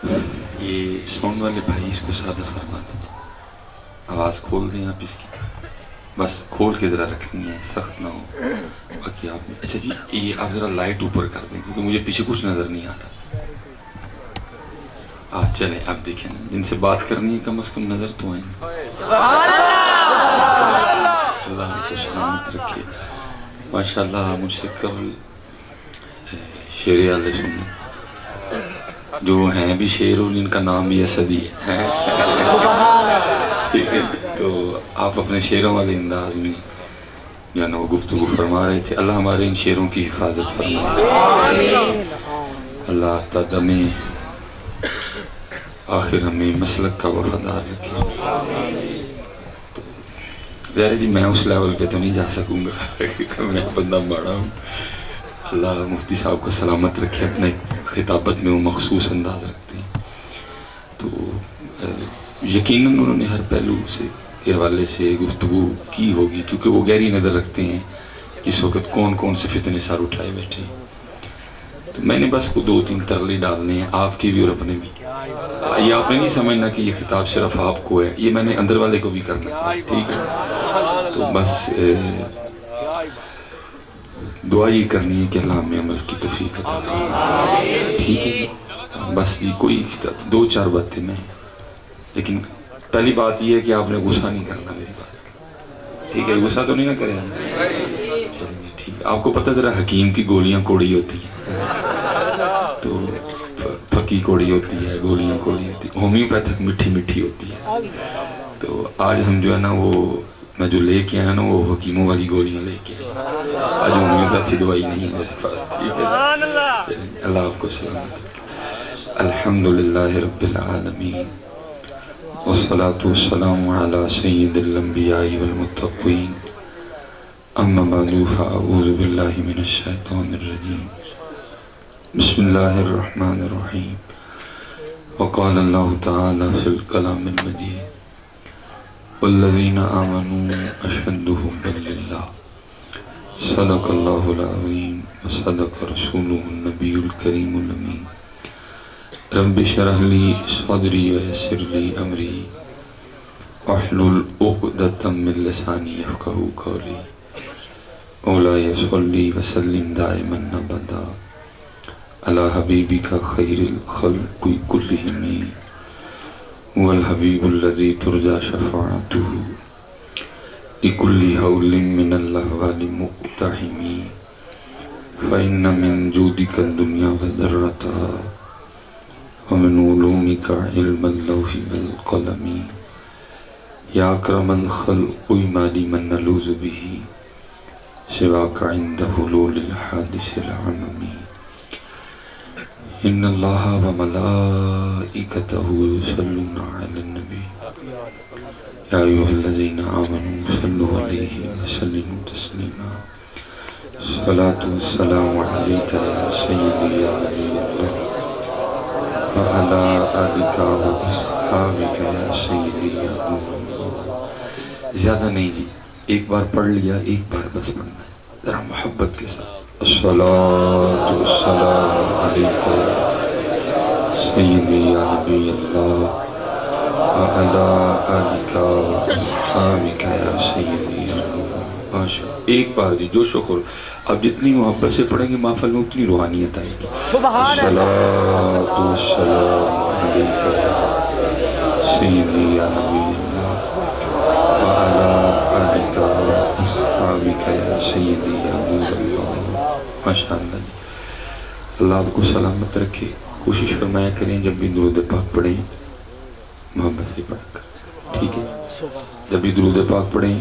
یہ ساؤنڈ والے بھائی اس کو سادہ فرما دیجیے، آواز کھول دیں آپ اس کی، بس کھول کے ذرا رکھنی ہے، سخت نہ ہو باقی آپ نے۔ اچھا جی یہ آپ ذرا لائٹ اوپر کر دیں کیونکہ مجھے پیچھے کچھ نظر نہیں آ رہا۔ چلیں اب دیکھیں نا، جن سے بات کرنی ہے کم از کم نظر تو آئیں نا۔ اللہ کو سلامت رکھے۔ ماشاءاللہ مجھ سے قبل شیر اہل سنت جو ہیں بھی شیر اور جن کا نام بھی اسدی ہے، ٹھیک ہے، تو آپ اپنے شیروں والے انداز میں جو نا وہ گفتگو فرما رہے تھے۔ اللہ ہمارے ان شیروں کی حفاظت فرمائے، اللہ تدم آخر ہمیں مسلک کا وفادار رکھے۔ ظاہر جی میں اس لیول پہ تو نہیں جا سکوں گا کہ میں بندہ ماڑا ہوں۔ اللہ مفتی صاحب کو سلامت رکھے، اپنے خطابت میں وہ مخصوص انداز رکھتے ہیں، تو یقیناً انہوں نے ہر پہلو سے کے حوالے سے گفتگو کی ہوگی کیونکہ وہ گہری نظر رکھتے ہیں کس وقت کون کون سے فتنے سر اٹھائے بیٹھے ہیں۔ تو میں نے بس کو 2-3 ترلے ڈالنے ہیں، آپ کی بھی اور اپنے بھی۔ یہ آپ نے نہیں سمجھنا کہ یہ خطاب صرف آپ کو ہے، یہ میں نے اندر والے کو بھی کرنا تھا، ٹھیک ہے؟ تو بس دعا یہ کرنی ہے کہ اللہ ہمیں عمل کی توفیق عطا فرمائے، ٹھیک ہے؟ بس یہ کوئی 2-4 باتیں میں، لیکن پہلی بات یہ ہے کہ آپ نے غصہ نہیں کرنا میری بات، ٹھیک ہے؟ غصہ تو نہیں نہ کریں، چلیے ٹھیک ہے۔ آپ کو پتہ ذرا حکیم کی گولیاں کوڑی ہوتی ہیں، تو پھکی کوڑی ہوتی ہے، گولیاں کوڑی ہوتی ہے، ہومیوپیتھک میٹھی میٹھی ہوتی ہے۔ تو آج ہم جو ہے نا وہ میں جو لے کے آیا نا وہ حکیموں والی گولیاں لے کے آیا، آج ہومیوپیتھی دوائی نہیں ہے میرے پاس، ٹھیک ہے؟ چلیں اللہ آپ کو سلامت رکھے۔ الحمدللہ رب العالمین والصلاة والسلام على سید الانبیاء والمتقین، اما بعد فاعوذ باللہ من الشیطان الرجیم، بسم اللہ الرحمن الرحیم۔ وقال اللہ تعالی فی الکلام المجید والذین آمنوا اشد حبا للہ، صدق اللہ العظیم وصدق رسولہ النبی الکریم الامین۔ رب اشرح لی صدری ویسر لی امری واحلل عقدۃ من لسانی یفقہوا قولی۔ مولاي صلی وسلم دائما ابدا علی حبیبک خیر الخلق کلہم والحبیب الذی ترجى شفاعته لكل حول من الاحوال مقتحم، فإن من جودك الدنيا وذرتها ومن علومك علم اللوح والقلم، یا اکرم الخلق ما لي من نلوذ به سواك عند حلول الحادث العمم، ان اللہ وملائکته یصلون علی النبی یا ایھا الذین آمنوا صلوا علیہ وسلموا تسلیما۔ الصلاة والسلام علیک یا سیدی یا نبی اللہ وعلی آلک واصحابک یا سیدی یا نور اللہ۔ زیادہ نہیں جی، ایک بار پڑھ لیا، ایک بار بس پڑھنا ہے ذرا محبت کے ساتھ۔ الصلاة والسلام علیک یا سیدی یا نبی اللہ وعلی آلک واصحابک یا سیدی یا نور اللہ۔ ماشاء اللہ، ایک بار جی جوش و خروش۔ اب جتنی محبت سے پڑھیں گے محفل میں اتنی روحانیت آئے گی۔ الصلاة والسلام علیک یا سیدی یا نبی اللہ وعلی آلک واصحابک یا سیدی یا نور اللہ۔ ماشاءاللہ جی، اللہ آپ کو سلامت رکھے۔ کوشش فرمایا کریں جب بھی درود پاک پڑھیں محبت سے پڑھا کریں، ٹھیک ہے؟ جب بھی درود پاک پڑھیں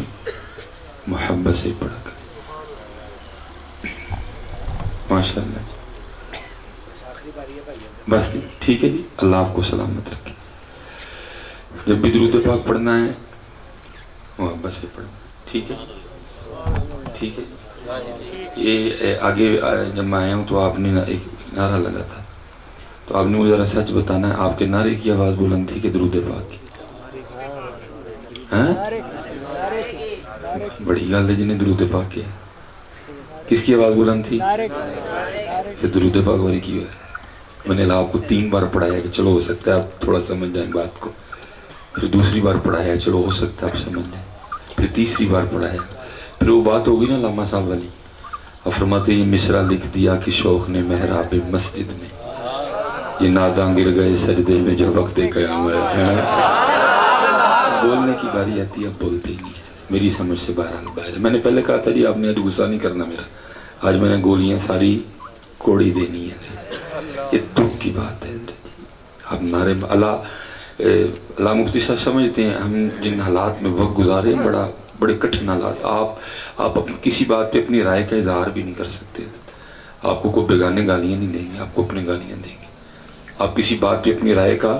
محبت سے پڑھا کریں، ماشاءاللہ جی۔ بس جی ٹھیک ہے جی، اللہ آپ کو سلامت رکھے۔ جب بھی درود پاک پڑھنا ہے محبت سے پڑھنا، ٹھیک ہے؟ ٹھیک ہے۔ یہ آگے جب میں آیا ہوں تو آپ نے ایک نعرہ لگا تھا، تو آپ نے مجھے ذرا سچ بتانا ہے آپ کے نعرے کی آواز بلند تھی کہ درود پاک کی؟ ہاں بڑی گل ہے جنہیں درود پاک کیا، کس کی آواز بلند تھی؟ پھر درود پاک والی کی ہوئے؟ میں نے آپ کو 3 بار پڑھایا کہ چلو ہو سکتا ہے آپ تھوڑا سمجھ جائیں بات کو، پھر دوسری بار پڑھایا چلو ہو سکتا ہے آپ سمجھ جائیں، پھر تیسری بار پڑھایا، پھر وہ بات ہوگی نا علامہ صاحب والی، اور فرماتے ہیں مصرع لکھ دیا کہ شوق نے محراب مسجد میں، یہ ناداں گر گئے سجدے میں جو وقت قیامت ہے۔ بولنے کی باری آتی ہے اب بولتے ہی نہیں ہے، میری سمجھ سے بہرحال باہر ہے۔ میں نے پہلے کہا تھا جی آپ نے آج غصہ نہیں کرنا میرا، آج میں نے گولیاں ساری کوڑی دینی ہے، یہ دکھ کی بات ہے۔ اب نعرے اللہ مفتی صاحب سمجھتے ہیں ہم جن حالات میں وقت گزارے بڑے کٹھن حالات، آپ کسی بات پہ اپنی رائے کا اظہار بھی نہیں کر سکتے، آپ کو کوئی بیگانے گالیاں نہیں دیں گے، آپ کو اپنے گالیاں دیں گے، آپ کسی بات پہ اپنی رائے کا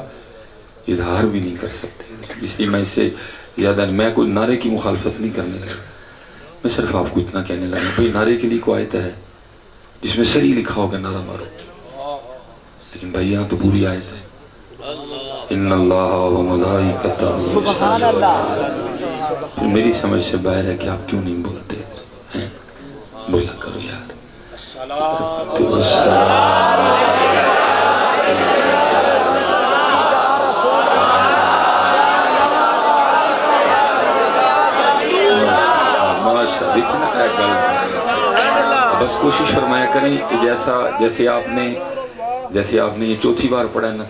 اظہار بھی نہیں کر سکتے۔ اس لیے میں اس سے زیادہ میں کوئی نعرے کی مخالفت نہیں کرنے لگا، میں صرف آپ کو اتنا کہنے لگا بھئی نعرے کے لیے کوئی آیت ہے جس میں صحیح لکھا ہوگا نعرہ مارو، لیکن بھائی یہاں تو پوری آیت ہے ان اللہ و ملائکتہ سبحان اللہ۔ پھر میری سمجھ سے باہر ہے کہ آپ کیوں نہیں بولتے ہیں، بولا کرو یار۔ بس کوشش فرمایا کریں جیسے آپ نے یہ چوتھی بار پڑھا نا،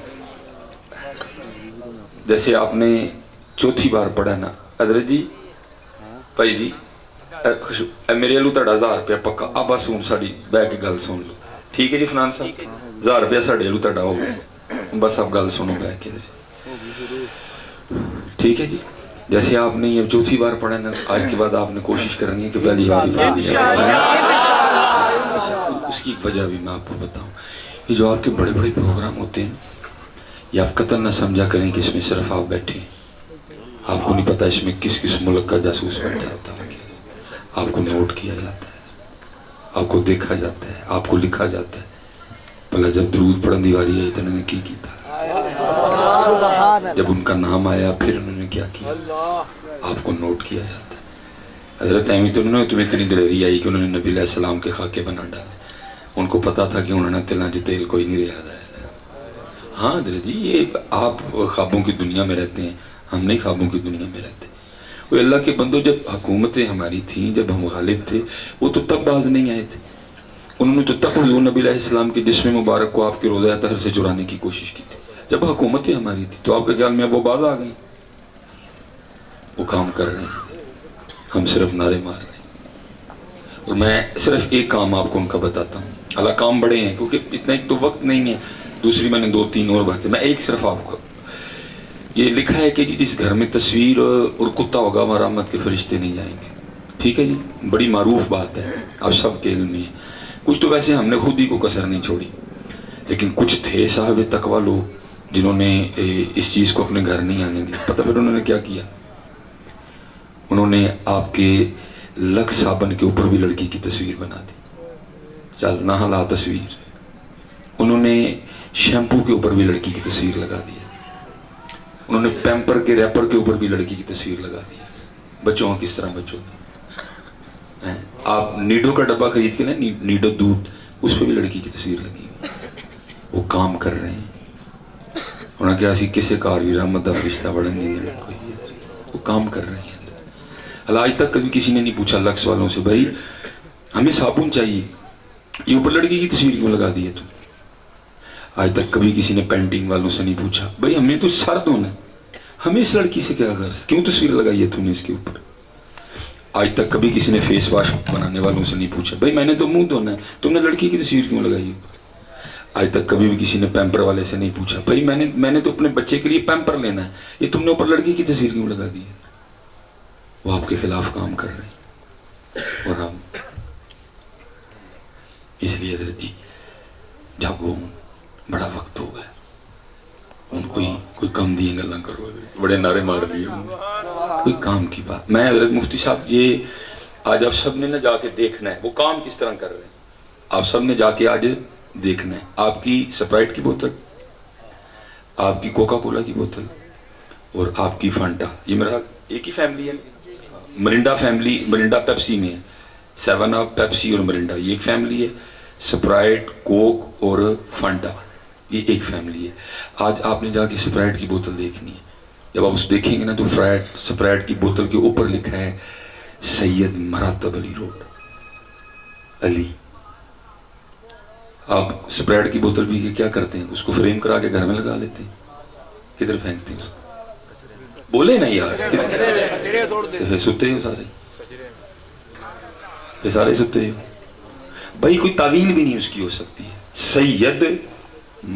جیسے آپ نے چوتھی بار پڑھا نا حضرت جی بھائی جی میرے لو تڑا 1000 روپیہ پکا، اب بس ہوں ساڑی بہ کے گل سن لو، ٹھیک ہے جی فنان صاحب 1000 روپیہ ساڑے لو تڑا ہو گئے، بس اب گل سنو بہ کے، ٹھیک ہے جی۔ جیسے آپ نے یہ چوتھی بار پڑھا نا، آج کے بعد آپ نے کوشش کرنی ہے کہ پہلی بار پڑھ لیا۔ اس کی وجہ بھی میں آپ کو بتاؤں، یہ جو آپ کے بڑے بڑے پروگرام ہوتے ہیں یہ آپ قطعاً نہ سمجھا کریں کہ اس میں صرف آپ بیٹھے ہیں، آپ کو نہیں پتا اس میں کس ملک کا جاسوس بیٹھا ہوتا ہے، آپ کو نوٹ کیا جاتا ہے، آپ کو دیکھا جاتا ہے، آپ کو لکھا جاتا ہے۔ پہلے جب درود پڑھن دی واری آئی تو انہوں نے کی کیتا، جب ان کا نام آیا پھر انہوں نے کیا کیا، آپ کو نوٹ کیا جاتا ہے۔ حضرت احمد تو انہوں نے تمہیں اتنی دلیری آئی کہ انہوں نے نبی علیہ السلام کے خاکے بنا ڈالے، ان کو پتا تھا کہ انہوں نے تلان جی تیل کوئی نہیں رہا ہے۔ ہاں حضرت جی یہ آپ خوابوں کی دنیا میں رہتے ہیں، ہم نہیں خوابوں کی دنیا میں رہتے۔ وہ اللہ کے بندوں جب حکومتیں ہماری تھیں، جب ہم غالب تھے، وہ تو تب باز نہیں آئے تھے، انہوں نے تو تب حضور نبی علیہ السلام کے جسم مبارک کو آپ کے روضہ اطہر سے چرانے کی کوشش کی تھی، جب حکومتیں ہماری تھی۔ تو آپ کے خیال میں وہ باز آ گئی؟ وہ کام کر رہے ہیں، ہم صرف نعرے مار رہے ہیں۔ اور میں صرف ایک کام آپ کو ان کا بتاتا ہوں، اللہ کام بڑے ہیں کیونکہ اتنا ایک تو وقت نہیں ہے، دوسری میں نے 2-3 اور باتیں، میں ایک صرف آپ کو، یہ لکھا ہے کہ جس گھر میں تصویر اور کتا ہوگا وہاں رحمت کے فرشتے نہیں جائیں گے، ٹھیک ہے جی، بڑی معروف بات ہے، آپ سب کے علم میں ہے۔ کچھ تو ویسے ہم نے خود ہی کو کسر نہیں چھوڑی، لیکن کچھ تھے صاحب تقویٰ لوگ جنہوں نے اس چیز کو اپنے گھر نہیں آنے دیا۔ پتہ پھر انہوں نے کیا کیا؟ انہوں نے آپ کے لک صابن کے اوپر بھی لڑکی کی تصویر بنا دی، چل نہ لا تصویر۔ انہوں نے شیمپو کے اوپر بھی لڑکی کی تصویر لگا دی، انہوں نے پیمپر کے ریپر کے اوپر بھی لڑکی کی تصویر لگا دی۔ بچوں کو کس طرح بچوں کا آپ نیڈو کا ڈبہ خرید کے نا، نیڈو دودھ، اس پہ بھی لڑکی کی تصویر لگی ہوئی۔ وہ کام کر رہے ہیں، انہوں نے کہا اسی کسے کار بھی رحمت دا فرشتہ بڑھن نہیں دینا کوئی، وہ کام کر رہے ہیں۔ اللہ آج تک کبھی کسی نے نہیں پوچھا لکس والوں سے بھائی ہمیں صابن چاہیے، یہ اوپر لڑکی کی تصویر کیوں لگا دی ہے تم؟ آج تک کبھی کسی نے پینٹنگ والوں سے نہیں پوچھا بھائی ہمیں تو سر دھونا ہے، ہمیں اس لڑکی سے کیا غرض، کیوں تصویر لگائی ہے تم نے اس کے اوپر؟ آج تک کبھی کسی نے فیس واش بنانے والوں سے نہیں پوچھا بھائی میں نے تو منہ دھونا ہے، تم نے لڑکی کی تصویر کیوں لگائی ہے؟ آج تک کبھی بھی کسی نے پیمپر والے سے نہیں پوچھا بھائی میں نے تو اپنے بچے کے لیے پیمپر لینا ہے، یہ تم نے اوپر لڑکی کی تصویر کیوں لگا دی ہے؟ وہ آپ کے خلاف کام کر رہے ہیں اور ہم اس لیے حضرت جی جاگو، بڑا وقت ہو گیا، ان کوئی کم دیے گلا کرو، بڑے نعرے مار دیے، کوئی کام کی بات۔ میں حضرت مفتی صاحب یہ آج آپ سب نے نہ جا کے دیکھنا ہے وہ کام کس طرح کر رہے ہیں، آپ سب نے جا کے آج دیکھنا ہے۔ آپ کی سپرائٹ کی بوتل، آپ کی کوکا کولا کی بوتل اور آپ کی فانٹا، یہ میرا ایک ہی فیملی ہے، مرنڈا فیملی، مرنڈا پیپسی میں ہے، 7 اپ پیپسی اور مرنڈا یہ ایک فیملی ہے، سپرائٹ کوک اور فانٹا یہ ایک فیملی ہے. آج آپ نے جا کے سپرائٹ کی بوتل دیکھنی ہے, جب آپ اس دیکھیں گے نا تو سپرائٹ کی بوتل کے اوپر لکھا ہے سید مراتب علی روڈ علی. آپ سپرائٹ کی بوتل بھی کیا کرتے ہیں, اس کو فریم کرا کے گھر میں لگا لیتے ہیں, کدھر پھینکتے ہیں, بولے نا یار, سوتے ہو سارے, یہ سارے سوتے ہو بھائی, کوئی تعویل بھی نہیں اس کی ہو سکتی ہے. سید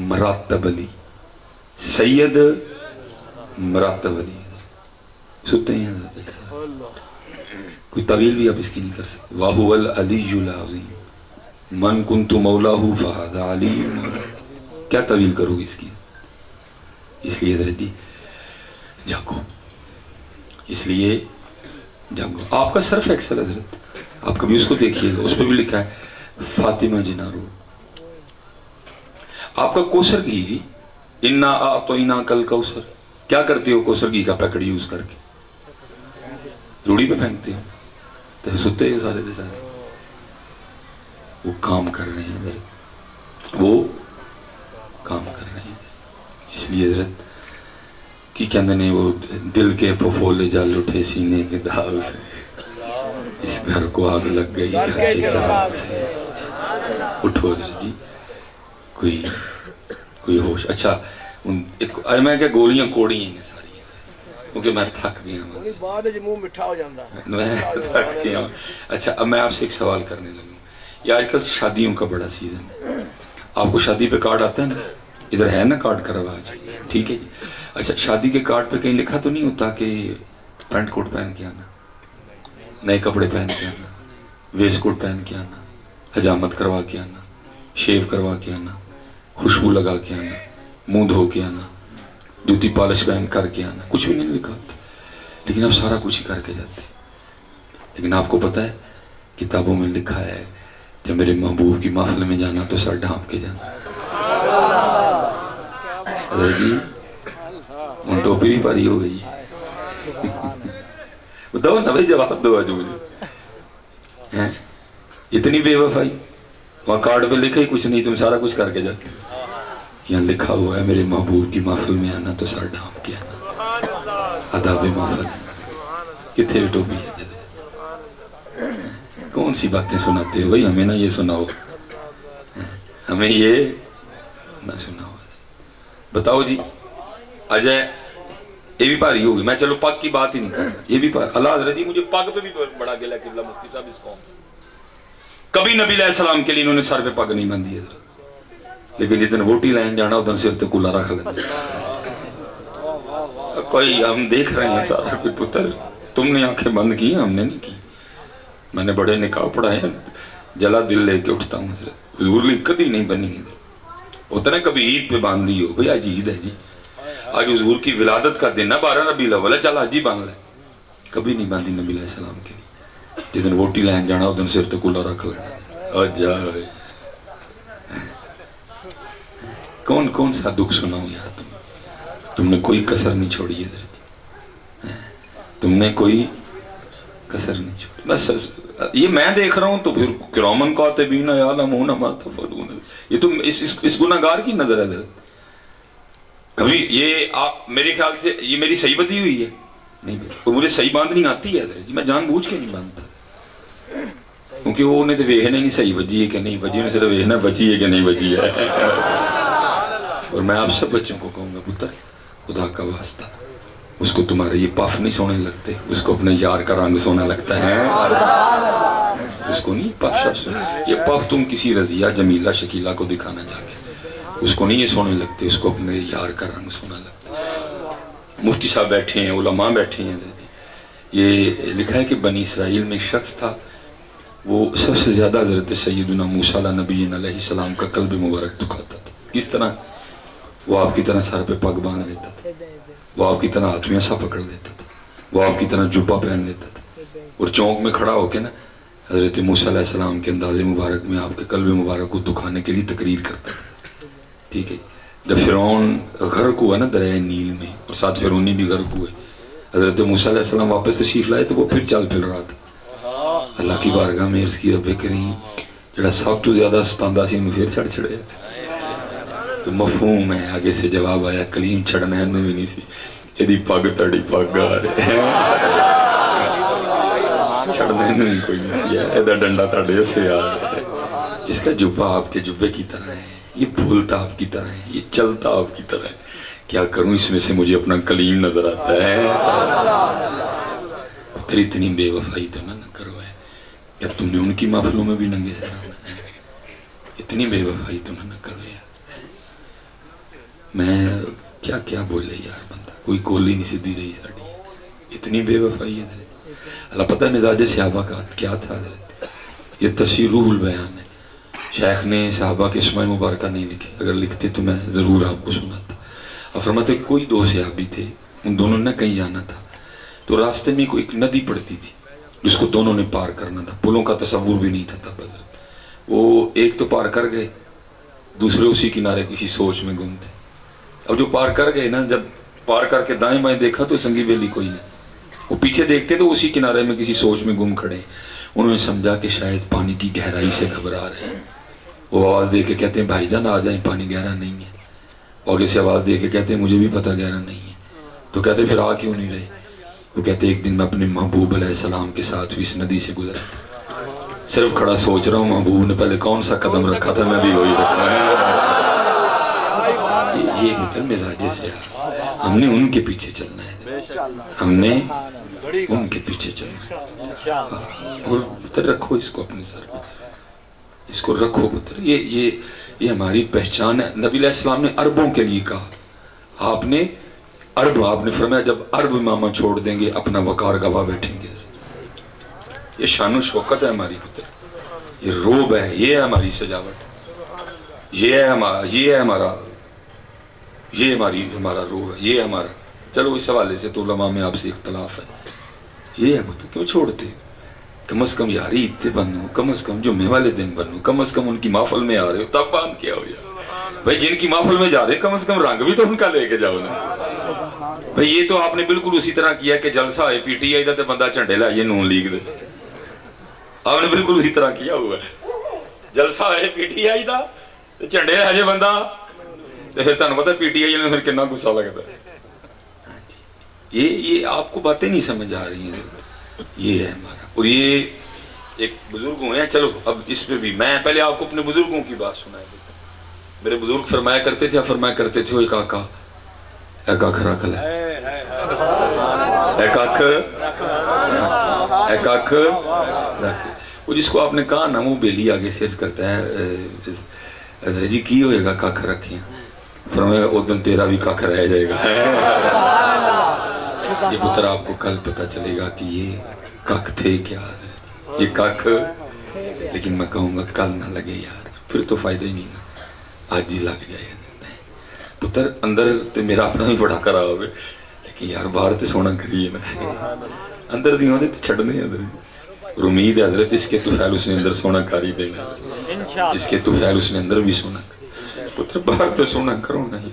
مراتب علی, سید مراتب علی, سوتے ہیں, کوئی تعویل بھی آپ اس کی نہیں کر سکتے. وَهُوَ الْعَلِيُّ الْعَظِيمُ من كنت مولاه فهذا علی. کیا طویل کرو گے اس کی؟ اس لیے حضرت جی جاگو, اس لیے جاگو. آپ کا سرف ایکسل حضرت, آپ کبھی اس کو دیکھیے گا, اس پہ بھی لکھا ہے فاطمہ جنارو. آپ کا کوثر گھی جی, انا اعطیناک الکوثر, کیا کرتے ہو کوثر گھی کا پیکٹ یوز کر کے؟ روڑی پہ پھینکتے ہو, تو سوتے ہو سارے دے سارے. وہ کام کر رہے ہیں حضرت, وہ کام کر رہے ہیں. اس لیے حضرت کی کہندے نے وہ دل کے پھپھولے جل اٹھے سینے کے داغ سے, اس گھر کو آگ لگ گئی گھر کے چراغ سے. اٹھو حضرت جی, کوئی ہوش. اچھا میں کہ گولیاں کوڑی ہیں ساری, کیونکہ میں تھک گیا ہوں, منہ مٹھا ہو جاتا ہے, میں تھک گیا ہوں. اچھا اب میں آپ سے ایک سوال کرنے لگوں. یہ آج کل شادیوں کا بڑا سیزن ہے, آپ کو شادی پہ کارڈ آتا ہے نا, ادھر ہے نا کارڈ کا رواج, ٹھیک ہے جی. اچھا شادی کے کارڈ پہ کہیں لکھا تو نہیں ہوتا کہ پینٹ کوٹ پہن کے آنا, نئے کپڑے پہن کے آنا, ویسٹ کوٹ پہن کے آنا, حجامت کروا کے آنا, شیو کروا کے آنا, خوشبو لگا کے آنا, منہ دھو کے آنا, جوتی پالش پہن کر کے آنا, کچھ بھی نہیں لکھا ہوتا, لیکن آپ سارا کچھ ہی کر کے جاتے. لیکن آپ کو پتہ ہے کتابوں میں لکھا ہے جب میرے محبوب کی محفل میں جانا تو سر ڈھانپ کے جانا. ارے جی ان ٹوپی بھی پاری ہو گئی, بتاؤ نا بھائی, جواب دو آج مجھے. اتنی بے وفائی, وہاں کارڈ پہ لکھا ہی کچھ نہیں, تم سارا کچھ کر کے جاتے. یہاں لکھا ہوا ہے میرے محبوب کی محفل میں آنا تو سر ڈھانپ کے آنا, آداب محفل ہے. کتنے ٹوپی ہے جد, کون سی باتیں سناتے ہو بھائی, ہمیں نہ یہ سناؤ, ہمیں یہ نہ سناؤ. بتاؤ جی اجے, یہ بھی پاری ہوگی. میں چلو پگ کی بات ہی نہیں کرتا, یہ بھی پاری. اللہ حضرت جی مجھے پگ پہ بھی بڑا گلا قبلہ مفتی صاحب اس قوم سے. کبھی نبی علیہ السلام کے لیے انہوں نے سر پہ پگ نہیں باندھی حضرت, لیکن جتنے ووٹی لائن جانا ادھر سر تے کلا رکھ لیں. کوئی ہم دیکھ رہے ہیں سارا کوئی پتر, تم نے آنکھیں بند کی, ہم نے نہیں کی. میں نے بڑے نکاح پڑھائے, جلا دل لے کے اٹھتا ہوں حضرت. حضور لی کدی نہیں بنی ہے. ہوتا نا کبھی عید پہ باندھی ہو, بھئی آج عید ہے جی, آج حضور کی ولادت کا دن ہے 12 ربیع الاول ہے, چل آج ہی باندھ لے. کبھی نہیں باندھی نبی علیہ السلام کے لیے. جس دن ووٹی لائن جانا اس دن سر تے کلا رکھ لینا. جائے کون سا دکھ سناؤں یار, تم نے کوئی کسر نہیں چھوڑی ہے, تم نے کوئی کسر نہیں چھوڑی. بس یہ میں دیکھ رہا ہوں تو پھر کرامن کاتبین یعلمون ما تفعلون, یہ تو اس گناہگار کی نظر ہے حضرت. کبھی یہ آپ میرے خیال سے یہ میری صحیح بدی ہوئی ہے نہیں, اور مجھے صحیح باندھنی آتی ہے حضرت جی, میں جان بوجھ کے نہیں باندھتا, کیونکہ وہ انہیں تو ویکھنا نہیں صحیح بجی ہے کہ نہیں بجی, انہیں صرف ویکھنا بچی ہے کہ نہیں بجی ہے. اور میں آپ سب بچوں کو کہوں گا پتر خدا کا واسطہ, اس کو تمہارے یہ پف نہیں سونے لگتے, اس کو اپنے یار کا رنگ سونا لگتا ہے. اس کو نہیں پف شف سونا, یہ پف تم کسی رضیہ جمیلہ شکیلہ کو دکھانا جا کے, اس کو نہیں یہ سونے لگتے, اس کو اپنے یار کا رنگ سونا لگتا ہے. مفتی صاحب بیٹھے ہیں, علماء بیٹھے ہیں. یہ لکھا ہے کہ بنی اسرائیل میں ایک شخص تھا, وہ سب سے زیادہ حضرت سیدنا موسیٰ علیہ نبی علیہ السلام کا قلب مبارک دکھاتا تھا. کس طرح؟ وہ آپ کی طرح سر پہ پگ باندھ لیتا تھا, وہ آپ کی طرح ہاتھویں سا پکڑ لیتا تھا, وہ آپ کی طرح جوبہ پہن لیتا تھا, اور چونک میں کھڑا ہو کے نا حضرت موسیٰ علیہ السلام کے انداز مبارک میں آپ کے قلب مبارک کو دکھانے کے لیے تقریر کرتا تھا. ٹھیک ہے, جب فرعون غرق ہوا نا دریائے نیل میں, اور ساتھ فرعونی بھی غرق ہوئے, حضرت موسیٰ علیہ السلام واپس تشریف لائے تو وہ پھر چل پھر رہا تھا. اللہ کی بارگاہ میں عرض کی رب کریم جڑا سب تو زیادہ ستاندہ سی انہوں پھر چڑھ چھڑے. تو مفہوم ہے. آگے سے جواب آیا کلیم چھڑنا ہے بھی نہیں سی یہ پگ تڑی پگ آ رہے چھڑنا نہیں کوئی نہیں سی ہے ڈنڈا تڑے سے آ رہا ہے. جس کا جبہ آپ کے جبے کی طرح ہے, یہ بھولتا آپ کی طرح ہے, یہ چلتا آپ کی طرح ہے. کیا کروں اس میں سے مجھے اپنا کلیم نظر آتا ہے. تیری اتنی بے وفائی تو نہ کرو ہے کہ اب تم نے ان کی محفلوں میں بھی ننگے سے آنا ہے. اتنی بے وفائی تو نہ کرو یار. میں کیا کیا بولے یار, بندہ کوئی کولی نہیں سدھی رہی ساڑی, اتنی بے وفائی ہے. اللہ پتہ مزاج صحابہ کا کیا تھا. یہ تفسیر روح البیان ہے. شیخ نے صحابہ کے اسماء مبارکہ نہیں لکھے, اگر لکھتے تو میں ضرور آپ کو سناتا. اور فرماتے کوئی دو صحابی تھے, ان دونوں نے کہیں جانا تھا, تو راستے میں کوئی ایک ندی پڑتی تھی جس کو دونوں نے پار کرنا تھا. پلوں کا تصور بھی نہیں تھا تب حضرت. وہ ایک تو پار کر گئے, دوسرے اسی کنارے کسی سوچ میں گم تھے. اب جو پار کر گئے نا, جب پار کر کے دائیں بائیں دیکھا تو سنگی بیلی کوئی نہیں. وہ پیچھے دیکھتے تو اسی کنارے میں کسی سوچ میں گم کھڑے. انہوں نے سمجھا کہ شاید پانی کی گہرائی سے گھبرا رہے ہیں. وہ آواز دے کے کہتے ہیں بھائی جان آ جائیں, پانی گہرا نہیں ہے. آگے سے آواز دے کے کہتے ہیں مجھے بھی پتہ گہرا نہیں ہے. تو کہتے پھر آ کیوں نہیں رہے. وہ کہتے ایک دن میں اپنے محبوب علیہ السلام کے ساتھ بھی اس ندی سے گزرا تھا, صرف کھڑا سوچ رہا ہوں محبوب نے پہلے کون سا قدم رکھا تھا, میں بھی وہی رکھا ہے. یہ مطلب مزاج سے ہم نے ان کے پیچھے چلنا ہے, ہم نے ان کے پیچھے چلنا ہے. اور پتر رکھو اس کو اپنے سر پہ, اس کو رکھو پتر. یہ ہماری پہچان ہے. نبی علیہ السلام نے عربوں کے لیے کہا, آپ نے عرب, آپ نے فرمایا جب عرب امامہ چھوڑ دیں گے اپنا وقار گواہ بیٹھیں گے. یہ شان و شوکت ہے ہماری پتر, یہ روب ہے, یہ ہے ہماری سجاوٹ, یہ ہے ہمارا روب ہے, یہ ہمارا. چلو اس حوالے سے تو علماء میں آپ سے اختلاف ہے. یہ ہے پتر کیوں چھوڑتے, کم از کم یاری اتنے بنو, کم از کم جمعے والے دن بنو, کم از کم ان کی محفل میں آ رہے ہو تب باندھ کیا ہو یار. بھائی جن کی محفل میں جا رہے کم از کم رنگ بھی تو ان کا لے کے جاؤ نا. بھئی یہ تو آپ نے بالکل اسی طرح کیا کہ جلسہ ہے پی ٹی آئی دا تے بندہ جھنڈے لائیے نون لیگ دے. آپ نے بالکل اسی طرح کیا ہوا ہے. جلسہ ہے پی ٹی آئی دا تے جھنڈے لائیے بندہ, تے پھر تانوں پتہ پی ٹی آئی نے پھر کتنا غصہ لگتا ہے. یہ آپ کو باتیں نہیں سمجھ آ رہی ہیں. یہ ہے ہمارا. اور یہ ایک بزرگوں ہیں, چلو اب اس پہ بھی میں پہلے آپ کو اپنے بزرگوں کی بات سنایا دیتا ہوں. میرے بزرگ فرمایا کرتے تھے, فرمایا کرتے تھے ایک آقا, ایک آنکھ رکھ لے, ایک آنکھ رکھ. وہ جس کو آپ نے کہا نا وہ بیلی آگے سے کرتا ہے جی کی ہوئے گا کاکھ رکھیں, فرمایا او دن تیرا بھی کاکھ رہ جائے گا. یہ پتر آپ کو کل پتہ چلے گا کہ یہ کاکھ تھے کیا, یہ کاکھ. لیکن میں کہوں گا کل نہ لگے یار, پھر تو فائدہ ہی نہیں نا, آج ہی لگ جائے. پتر اندر تے میرا اپنا بھی بڑا خراب ہے, لیکن یار باہر تے سونا کریے نا, اندر دی ہونے تے چھڑنے ادھر. اور امید ہے حضرت اس کے توفیل اس نے اندر سونا کاری دینا, اس کے توفیل اس نے اندر بھی سونا کری. پتر باہر تے سونا کرو نہیں,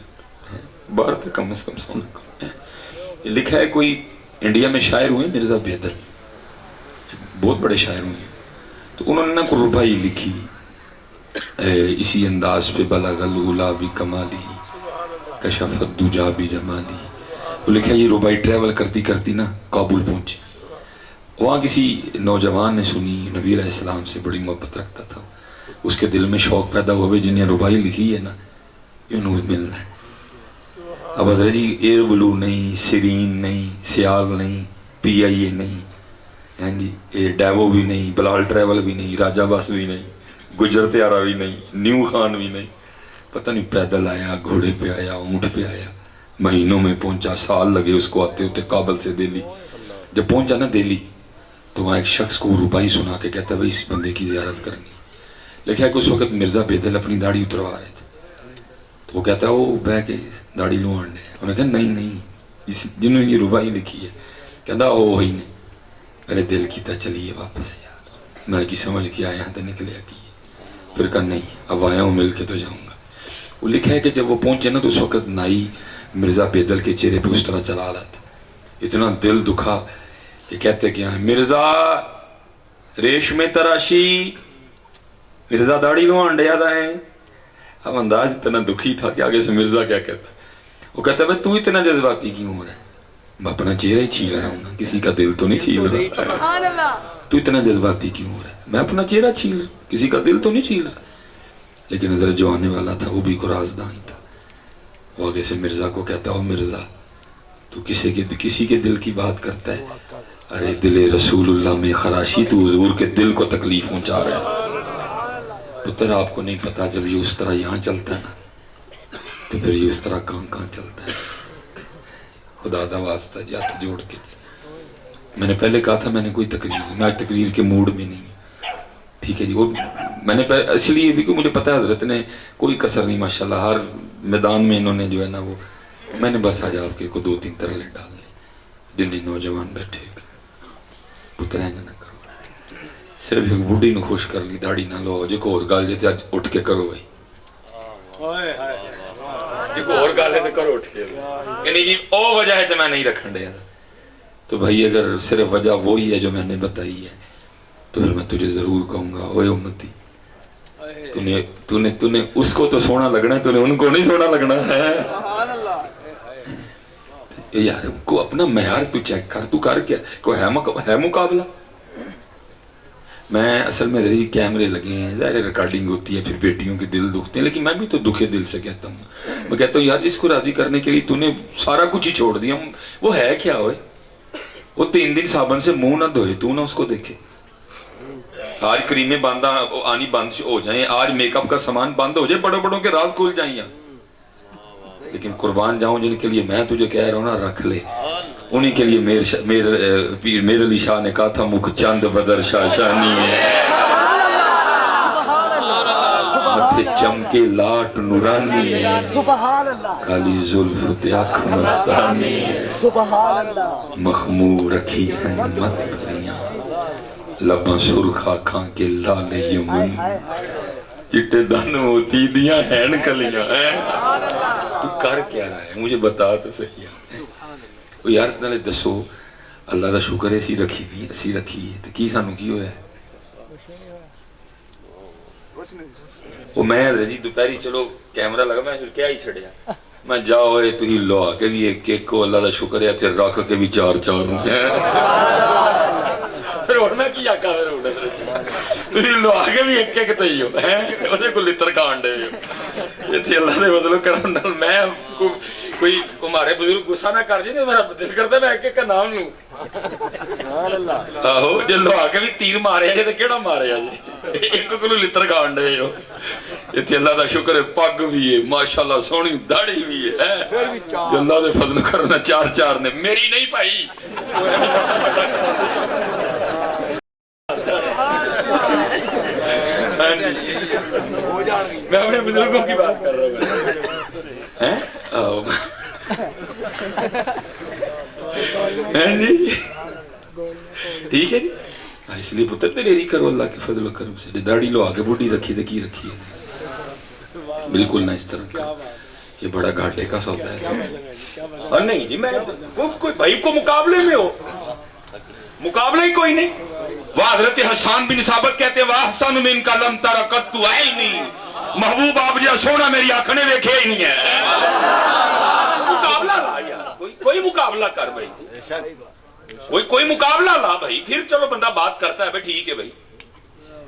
باہر تے کم از کم سونا کرو. لکھا ہے کوئی انڈیا میں شاعر ہوئے مرزا بیدر, بہت بڑے شاعر ہوئے ہیں, تو انہوں نے نا کوئی ربائی لکھی اسی انداز پہ, بلغ العلا بکمالی کشف الدجا بجمالی. وہ لکھا یہ ربائی ٹریول کرتی کرتی نا کابل پہنچی. وہاں کسی نوجوان نے سنی, نبی علیہ السلام سے بڑی محبت رکھتا تھا, اس کے دل میں شوق پیدا ہوئے جنہیں ربائی لکھی ہے نا یہ انہوں ملنا ہے. اب حضرت جی ایئر بلو نہیں, سیرین نہیں, سیال نہیں, پی آئی اے نہیں, ہاں جی ڈیوو بھی نہیں, بلال ٹریول بھی نہیں, راجہ بس بھی نہیں, گجر تیارہ بھی نہیں, نیو خان بھی نہیں. پتہ نہیں پیدل آیا, گھوڑے پہ آیا, اونٹ پہ آیا, مہینوں میں پہنچا, سال لگے اس کو آتے ہوتے کابل سے دہلی. جب پہنچا نا دہلی تو وہاں ایک شخص کو ربائی سنا کے کہتا ہے بھائی اس بندے کی زیارت کرنی. لکھا ہے کہ اس وقت مرزا بیدل اپنی داڑھی اتروا رہے تھے, تو وہ کہتا ہے وہ بہ کے داڑھی لو آنڈے. انہوں نے کہا نہیں, جنہوں نے یہ ربائی لکھی ہے. کہتا او وہی نے. میرے دل کی تا چلیے واپس یار, میں کی سمجھ کے آیا تو نکلے کی. پھر کہا نہیں اب آیا ہوں مل کے تو جاؤں گا. وہ لکھا ہے کہ جب وہ پہنچے نا تو اس وقت نائی مرزا بیدل کے چہرے پہ اس طرح چلا رہا تھا. اتنا دل دکھا کہ کہتے کیا ہے, مرزا ریشم تراشی, مرزا داڑھی لو انڈیا دائیں, اب انداز اتنا دکھی تھا کہ آگے سے مرزا کیا کہتا ہے، وہ کہتا ہے بھائی تو اتنا جذباتی کیوں ہو رہا ہے؟ میں اپنا چہرہ ہی چھیل رہا ہوں نا، کسی کا دل تو نہیں چھیل رہا. تو اتنا جذباتی کیوں ہو رہا ہے؟ میں اپنا چہرہ چھیل رہا ہوں، کسی کا دل تو نہیں چھیل رہا. لیکن حضرت جو آنے والا تھا وہ بھی قرازداں ہی تھا. وہ آگے سے مرزا کو کہتا ہے، مرزا تو کسی کے دل کی بات کرتا ہے، ارے دل رسول اللہ میں خراشی، تو حضور کے دل کو تکلیف پہنچا رہا ہے. پتر آپ کو نہیں پتا جب یہ اس طرح یہاں چلتا ہے نا تو پھر یہ اس طرح کہاں چلتا ہے. خدا دا واسطہ جی ہاتھ جوڑ کے، میں نے پہلے کہا تھا میں نے کوئی میں آج تقریر کے موڈ میں نہیں. ٹھیک ہے جی، وہ میں نے اس لیے بھی کہ مجھے پتا ہے حضرت نے کوئی کسر نہیں ماشاءاللہ، ہر میدان میں انہوں نے جو ہے نا وہ، میں نے بس آج آپ کے کو 2-3 ترلے ڈالنے جن نوجوان بیٹھے. پتر ہے نہ کرو، صرف ایک بوڑھی نو خوش کر لی، داڑھی نہ لو جو کو اور گال جیتے آج اٹھ کے کرو بھائی، جو کو اور گال ہے تو کرو اٹھ کے، یعنی جی او وجہ ہے تو میں نہیں رکھن دیا. تو بھائی اگر صرف وجہ وہی ہے جو میں نے بتائی ہے تو پھر میں تجھے ضرور کہوں گا، اوے امتی تو نے اس کو تو سونا لگنا ہے، تو نے ان کو نہیں سونا لگنا ہے. یار کو اپنا معیار تو چیک کر، تو کر کیا کوئی ہے مقابلہ. میں اصل میں ذریعے کیمرے لگے ہیں، ظاہر ریکارڈنگ ہوتی ہے، پھر بیٹیوں کے دل دکھتے ہیں، لیکن میں بھی تو دکھے دل سے کہتا ہوں. میں کہتا ہوں یار جس کو راضی کرنے کے لیے تو نے سارا کچھ ہی چھوڑ دیا، وہ ہے کیا ہوئے؟ وہ 3 دن صابن سے منہ نہ دھوئے، تو نہ اس کو دیکھے. آج کریمیں آنی بند ہو جائیں، آج میک اپ کا سامان بند ہو جائے، بڑوں کے راز کھل جائیں. لیکن قربان جاؤں جن کے لیے میں تجھے کہہ رہا ہوں نا رکھ لے، انہی کے لیے میرے علی شاہ نے کہا تھا مکھ چند بدر شاشانی ہے، متھے چمکے لاٹ نورانی ہے، کالی زلف تے اکھ مستانی ہے، مخمور رکھی ہیں مت پریاں، لباں سرخ آنکھاں کے لال یمن، چٹے دن موتی دیاں ہین کلیاں. تو کر کیا رہا ہے مجھے بتا تو صحیح. وہ یار نالے دسو اللہ دا شکر ہے اسی رکھی ہے تو کی سانو کی ہویا ہے؟ وہ میں جی دوپہری چلو کیمرہ لگا میں کیا ہی چھڑیا، میں جاؤ ہوئے تو ہی لو کے بھی ایک کو اللہ دا شکر ہے تھے رکھ کے بھی 4 پھر اور میں کیا کہا میرے اٹھے تسی لو آگے بھی ایک تئی ہو انہیں کو لتر کانڈے ہو. یہ تھی اللہ نے بدلو کرم نال میں کوئی ہمارے بزرگ غصہ نہ کر جی نہیں، میرا دل کرتا میں ایک کا نام لوں. آہو جو لو آگے بھی تیر مارے ہیں تو کیڑا مارے ہیں جی، ایک کو لتر کانڈے ہو. یہ تھی اللہ دا شکر ہے پگ بھی ہے ماشاءاللہ، سونی داڑھی بھی ہے، جو اللہ دے فضل کرنا 4 نے میری نہیں پائی. میں اپنے بزرگوں کی بات کر رہا ہوں جی. ٹھیک ہے جی، اس لیے پتر دلیری کرو اللہ کے فضل و کرم سے. داڑھی لو آگے بوڑھی رکھی تو کی رکھی ہے، بالکل نہ اس طرح کرو، یہ بڑا گھاٹے کا سودا ہے. اور نہیں جی میں کوئی بھائی کو مقابلے میں ہو، مقابلہ ہی کوئی نہیں. وہ حضرت حسان بن ثابت کہتے ہیں وَأَحْسَنُ مِنْكَ لَمْ تَرَ قَطُّ عَيْنِي، محبوب آپ جا سونا میری آنکھ نے دیکھے ہی نہیں ہے. مقابلہ لا یار، کوئی مقابلہ کر بھائی، کوئی مقابلہ لا بھائی، پھر چلو بندہ بات کرتا ہے بھائی ٹھیک ہے بھائی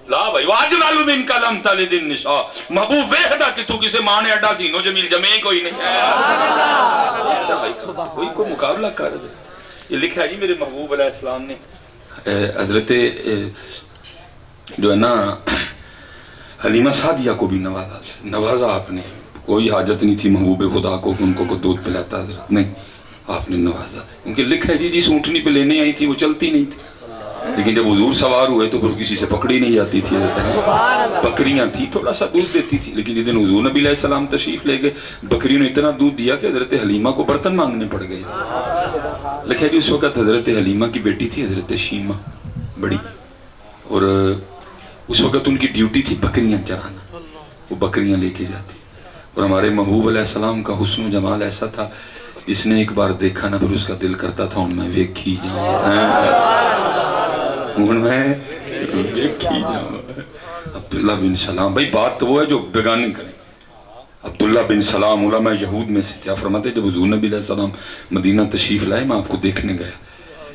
لا بھائی. وَأَجْمَلُ مِنْكَ لَمْ تَلِدِ النِّسَاءُ، محبوب ویخدا کہ تو کسے ماں نے اڈا زینو جمیل جمعے کوئی نہیں ہے. کوئی مقابلہ کر دے. یہ لکھا ہے جی میرے محبوب علیہ السلام نے، حضرت جو ہے نا حلیمہ سعدیہ کو بھی نوازا آپ نے. کوئی حاجت نہیں تھی محبوب خدا کو ان کو دودھ پلاتا، حضرت نہیں آپ نے نوازا. کیونکہ لکھا ہے جی سونٹنی پہ لینے آئی تھی وہ چلتی نہیں تھی، لیکن جب حضور سوار ہوئے تو پھر کسی سے پکڑی نہیں جاتی تھی. بکریاں تھی تھوڑا سا دودھ دیتی تھی، لیکن جس دن حضور نبی علیہ السلام تشریف لے گئے بکریوں نے اتنا دودھ دیا کہ حضرت حلیمہ کو برتن مانگنے پڑ گئے. لکھا ہے جی اس وقت حضرت حلیمہ کی بیٹی تھی حضرت شیمہ بڑی، اور اس وقت ان کی ڈیوٹی تھی بکریاں چرانا، وہ بکریاں لے کے جاتی. اور ہمارے محبوب علیہ السلام کا حسن و جمال ایسا تھا جس نے ایک بار دیکھا نا پھر اس کا دل کرتا تھا ان میں ویکھی جاؤں. عبداللہ بن سلام، بھائی بات تو وہ ہے جو بیگانے کریں، عبداللہ بن سلام علماء یہود میں سے تھے. فرماتے جب حضور نبی علیہ السلام مدینہ تشریف لائے میں آپ کو دیکھنے گیا,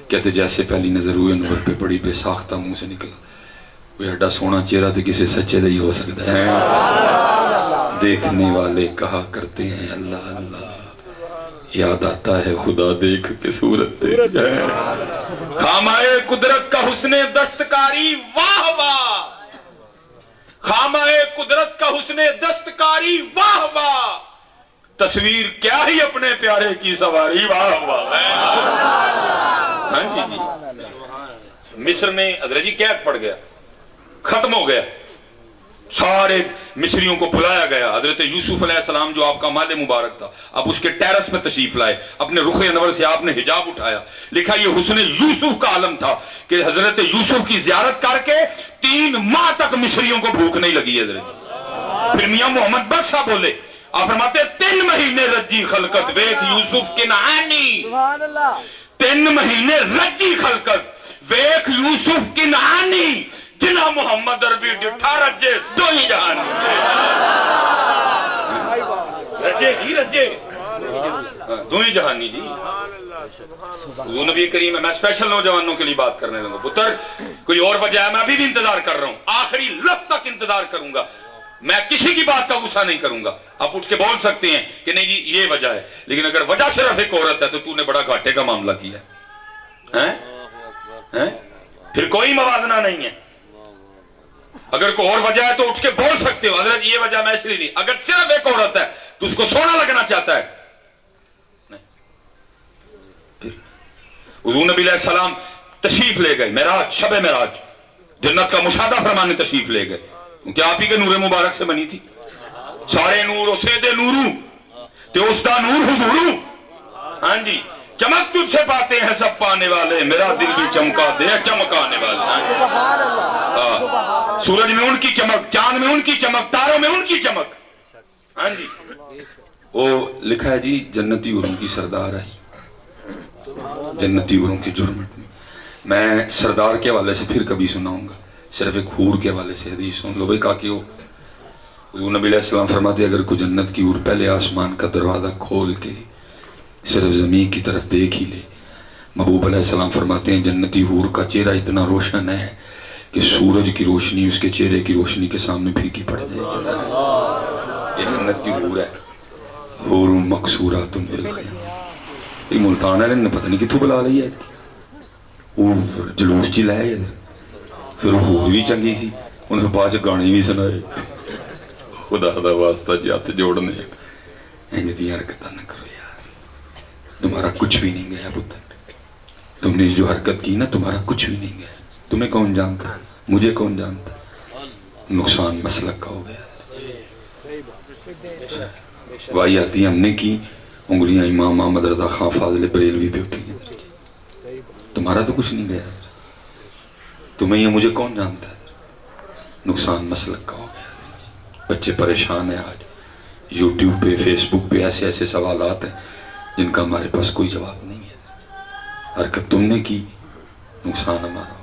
کہتے جیسے پہلی نظر ہوئے نور پہ پڑی بے ساختہ منہ سے نکلا, وہ ایڈا سونا چہرہ تھے کسی سچے دہی ہو سکتا ہے. دیکھنے والے کہا کرتے ہیں اللہ اللہ, یاد آتا ہے خدا دیکھ کے صورت دیکھ جائے. خامائے قدرت کا حسن دستکاری واہ واہ, خامائے قدرت کا حسن دستکاری واہ واہ, تصویر کیا ہی اپنے پیارے کی سواری واہ واہ. ہاں جی جی, مصر میں حضرت جی کیا پڑ گیا, ختم ہو گیا, سارے مصریوں کو بلایا گیا. حضرت یوسف علیہ السلام جو آپ کا مال مبارک تھا, اب اس کے ٹیرس پہ تشریف لائے, اپنے رخ انور سے آپ نے حجاب اٹھایا. لکھا یہ حسن یوسف کا عالم تھا کہ حضرت یوسف کی زیارت کر کے 3 ماہ تک مصریوں کو بھوک نہیں لگی. حضرت پھر میاں محمد بخشا بولے, آپ فرماتے 3 مہینے رجی خلقت ویک یوسف کنعانی, 3 مہینے رجی خلقت ویک یوسف کنعانی, جنا محمد عربی ڈٹھا رجے دو ہی جہان. رجے جی رجے دو ہی جہانی جی. حضور نبی کریم ہے, میں اسپیشل نوجوانوں کے لیے بات کرنے لگوں. پتر کوئی اور وجہ ہے, میں ابھی بھی انتظار کر رہا ہوں, آخری لفظ تک انتظار کروں گا, میں کسی کی بات کا غصہ نہیں کروں گا. آپ اٹھ کے بول سکتے ہیں کہ نہیں جی یہ وجہ ہے, لیکن اگر وجہ صرف ایک عورت ہے تو تو نے بڑا گھاٹے کا معاملہ کیا ہے. پھر کوئی موازنہ نہیں ہے. اگر کوئی اور وجہ ہے تو اٹھ کے بول سکتے ہو حضرت یہ وجہ میں اس لیے نہیں. اگر صرف ایک عورت ہے تو اس کو سونا لگنا چاہتا ہے. حضور نبی علیہ السلام تشریف لے گئے معراج, شب معراج, جنت کا مشاہدہ فرمانے تشریف لے گئے, کیونکہ آپ ہی کے نور مبارک سے بنی تھی. سارے نور اسے دے نورو تے اس دا نور حضورو. ہاں جی, چمک تجھ سے پاتے ہیں سب پانے والے, میرا دل بھی چمکا دے چمکانے والے. سورج میں ان کی چمک, چاند میں ان کی چمک, تاروں میں ان کی چمک. ہاں جی, وہ لکھا ہے جی جنتی حوروں کی سردار آئی, جنتی حوروں کے جرمٹ میں. میں سردار کے حوالے سے پھر کبھی سناؤں گا, صرف ایک حور کے حوالے سے حدیث سن لو. بھائی کاکی ہو, حضور نبی علیہ السلام فرماتے اگر کوئی جنت کی حور پہلے آسمان کا دروازہ کھول کے صرف زمین کی طرف دیکھ ہی لے, محبوب علیہ السلام فرماتے ہیں جنتی حور کا چہرہ اتنا روشن ہے کہ سورج کی روشنی اس کے چہرے کی روشنی کے سامنے پھیکی پڑ جائے گی. یہ جنت کی حور ہے, حور مقصورات فی الخیام. یہ ملتان ہے, نے پتہ نہیں کتوں بلا لی ہے, وہ جلوس چی لائے, پھر حور بھی چنگی سی, انہیں بعد گانے بھی سنائے. خدا دا واسطہ جی ہاتھ جوڑنے انج دی حرکتاں نہ کرو یار, تمہارا کچھ بھی نہیں گیا پتر. تم نے جو حرکت کی نا تمہارا کچھ بھی نہیں گیا. تمہیں کون جانتا, مجھے کون جانتا, نقصان مسلک کا ہو گیا. وائی آتی ہم نے کی, انگلیاں امام محمد رضا خان فاضل بریلوی پہ اٹھی ہیں. تمہارا تو کچھ نہیں گیا, تمہیں یا مجھے کون جانتا ہے, نقصان مسلک کا ہو گیا. بچے پریشان ہیں آج, یوٹیوب پہ فیس بک پہ ایسے ایسے سوالات ہیں جن کا ہمارے پاس کوئی جواب نہیں ہے. حرکت تم نے کی, نقصان ہمارا ہو گیا.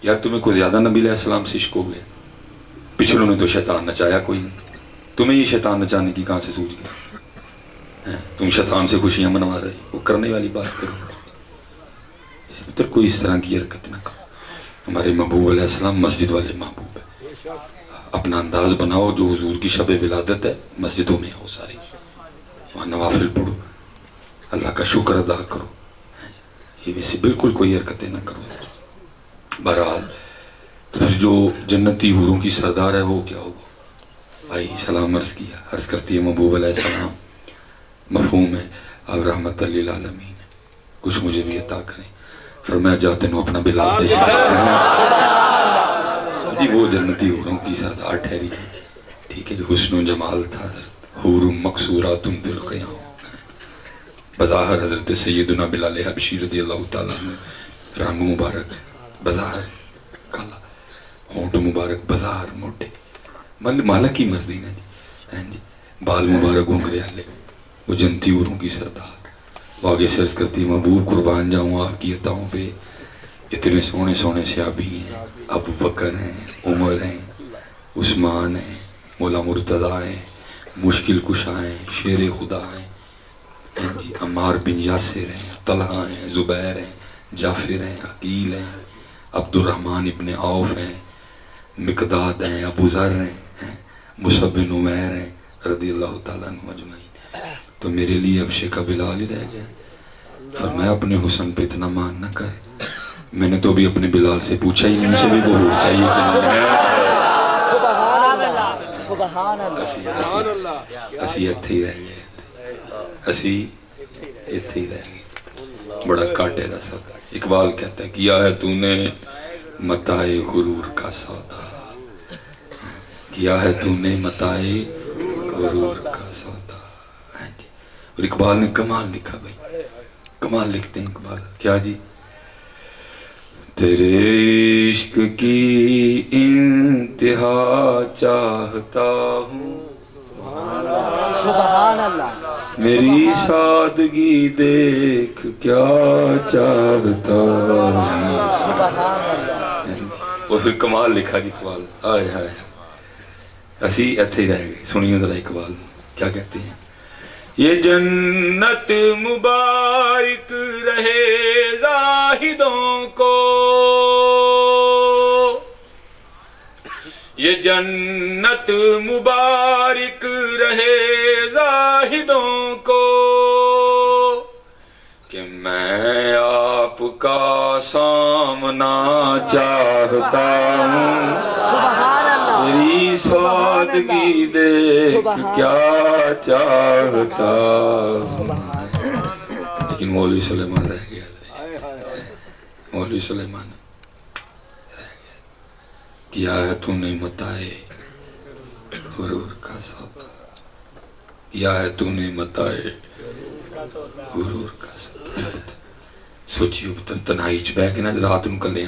یار تمہیں کوئی زیادہ نبی علیہ السلام سے عشق ہو گیا, پچھلوں نے تو شیطان نچایا کوئی نہیں, تمہیں یہ شیطان نچانے کی کہاں سے سوچ گیا. تم شیطان سے خوشیاں منوا رہے, وہ کرنے والی بات کرو. پتر کوئی اس طرح کی حرکت نہ کرو. ہمارے محبوب علیہ السلام مسجد والے محبوب ہے. اپنا انداز بناؤ, جو حضور کی شب ولادت ہے مسجدوں میں آؤ ساری, وہاں نوافل پڑھو, اللہ کا شکر ادا کرو. یہ ویسے بالکل کوئی حرکتیں نہ کرو. بہرحال تو پھر جو جنتی حوروں کی سردار ہے وہ کیا ہوگا. آئی سلام عرض کیا, عرض کرتی ہے محبوب علیہ السلام مفہوم ہے آپ رحمت للعالمین, کچھ مجھے بھی عطا کریں. فرمایا جاتے نو اپنا بلال دے جی. وہ جنتی حوروں کی سردار ٹھہری تھی, ٹھیک ہے, جو حسن و جمال تھا. حور مقصورات فی الخیام, بظاہر حضرت سیدنا بلال حبشی رضی اللہ تعالیٰ عنہ, رنگ مبارک بظاہر کالا, ہونٹ مبارک بظاہر موٹے, مالک کی مرضی نے جی, بال مبارک گھنگرے والے, وہ جنتی حوروں کی سردار. وہ آگے سرچ کرتی محبوب قربان جاؤں آپ کی عطاؤں پہ, اتنے سونے سونے صحابی ہیں, ابو بکر ہیں, عمر ہیں, عثمان ہیں, مولا مرتضیٰ ہیں, مشکل کشا ہیں، شیر خدا ہیں، جی عمار بن یاسر ہیں، طلحہ ہیں، زبیر ہیں، جعفر ہیں، عقیل ہیں، عبد الرحمن ابن عوف ہیں، مقداد ہیں، ابو ذر ہیں، مصعب بن عمیر ہیں رضی اللہ تعالیٰ عنہ اجمعین. تو میرے لیے اب شیخ بلال ہی رہ گیا. فرمایا اپنے حسن پہ اتنا مان نہ کر. میں نے تو بھی اپنے بلال سے پوچھا ہی نہیں سے بھی ظہور چاہیے کہ نہیں ہے. سبحان اللہ. اسی اتھے ہی رہ گئے، اسی اتھے ہی رہ گئے. بڑا کاٹے دا سب. اقبال کہتا ہے کیا ہے تو نے متاع غرور کا سودا، کیا ہے تو نے متاع غرور کا سودا. اور اقبال نے کمال لکھا بھائی، کمال لکھتے ہیں اقبال. کیا جی؟ تیرے عشق کی انتہا چاہتا ہوں، سبحان اللہ. میری سادگی دیکھ کیا چاہتا ہوں. سبحان اللہ. اور پھر کمال لکھا جی اقبال. آئے ہائے اسی ایتھے ہی رہ گئے. سنیے ذرا اقبال کیا کہتے ہیں. یہ جنت مبارک رہے زاہدوں کو، یہ جنت مبارک رہے زاہدوں کو، کہ میں آپ کا سامنا چاہتا ہوں. سبحان اللہ. میری سادگی دیکھ کیا چاہتا ہوں. لیکن مولوی سلیمان رہ گیا. مولوی سلیمان کیا ہے تو نے متاع غرور کا سودا، کیا ہے تو نے متاع غرور کا سودا. سوچیو تنہائی چ بہ کے نا رات نو کلے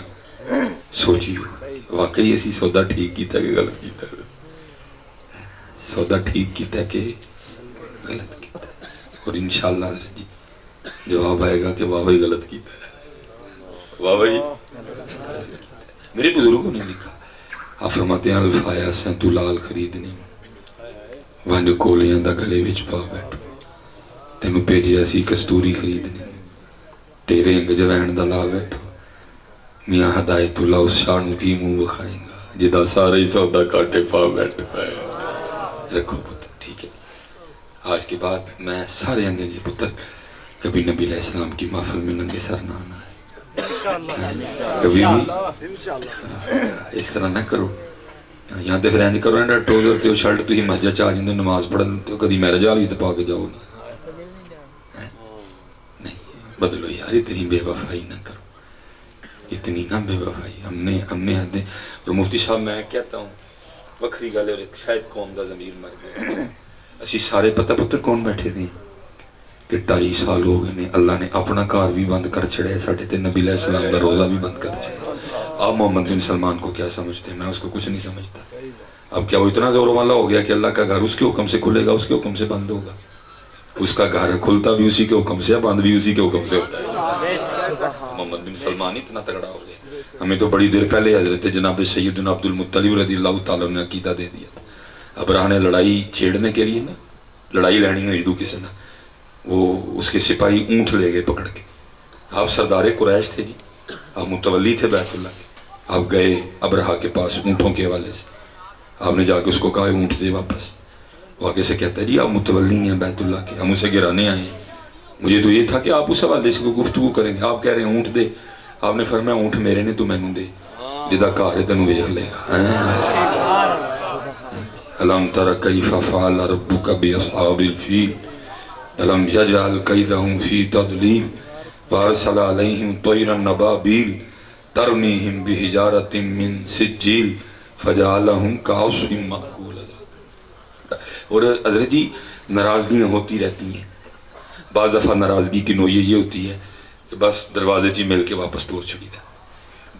سوچیو واقعی اسی سودا ٹھیک کیتا کہ غلط کیتا. سودا ٹھیک کیتا کہ غلط کیتا. اور انشاءاللہ جی جواب آئے گا کہ واہ بھائی غلط کیتا ہے، واہ بھائی. میرے بزرگوں نے لکھا، آپ فرماتے ہیں الفایا سے تو لال خریدنے ونج کولیاں دا گلے وچ پا بیٹھو، تینوں بھیجیا سی کستوری خریدنے تیرے انگ جوین دا لا بیٹھو. میاں ہدایت اللہ اس شاہ نو کی منہ بکھائیں گا جدا سارا ہی سودا کاٹے پا بیٹھا ہے. رکھو پتر ٹھیک ہے. آج کے بعد میں سارے اندر یہ پتر کبھی نبی علیہ السلام کی محفل میں ننگے سر نہ آنا ہے، کبھی بھی اس طرح نہ کرو. یہاں تے پھر انج کرو نا ٹروزر تے شرٹ تسی مسجد چ آ جاندے نماز پڑھن تے کدی میرج والی تے پا کے جاؤ نا. نہیں بدلو یار، اتنی بے وفائی نہ کرو، اتنی نہ بے وفائی. ہم نے حدیں. اور مفتی صاحب میں کہتا ہوں وکھری گل ہے، شاید قوم دا ضمیر مر گیا. اسی سارے پتہ پتر کون بیٹھے تھے کہ 2.5 سال ہو گئے نے اللہ نے اپنا گھر بھی بند کر چھڑے، ساڈے تے نبی علیہ السلام دا روزہ بھی بند کر چھڑے. آپ محمد بن سلمان کو کیا سمجھتے ہیں؟ میں اس کو کچھ نہیں سمجھتا. اب کیا وہ اتنا زور والا ہو گیا کہ اللہ کا گھر اس کے حکم سے کھلے گا، اس کے حکم سے بند ہوگا؟ اس کا گھر کھلتا بھی اسی کے حکم سے، بند بھی اسی کے حکم سے ہوتا ہے. محمد بن سلمان اتنا تگڑا ہو گیا. ہمیں تو بڑی دیر پہلے حضرت جناب سیدنا عبد المطلب رضی اللہ تعالیٰ نے عقیدہ دے دیا تھا. ابراہ نے لڑائی چھیڑنے کے لیے نا، لڑائی لڑنی ہے ہندو کسی نے، وہ اس کے سپاہی اونٹ لے گئے پکڑ کے. آپ سردار قریش تھے جی، آپ متولی تھے بیت اللہ کے. آپ گئے ابراہ کے پاس اونٹوں کے حوالے سے. آپ نے جا کے اس کو کہا اونٹ دے واپس. وہ آگے سے کہتا ہے جی آپ متولی ہیں بیت اللہ کے، ہم اسے گرانے آئے ہیں، مجھے تو یہ تھا کہ آپ اس حوالے سے گفتگو کریں گے. آپ کہہ رہے ہیں اونٹ دے. آپ نے فرمایا اونٹ میرے نے تو مینوں دے، جدا گھر ہے تینوں ویکھ لے گا. الم تر کیف فعل ربک باصحاب الفیل الم یجعل کیدہم فی تضلیل وارسل علیہم طیرا ابابیل ترمیہم بحجارۃ من سجیل فجعلہم کعصف مأکول. اور حضرت جی ناراضگیاں ہوتی رہتی ہیں. بعض دفعہ ناراضگی کی نوعیت یہ ہوتی ہے کہ بس دروازے چی مل کے واپس ٹور چھڑی دا.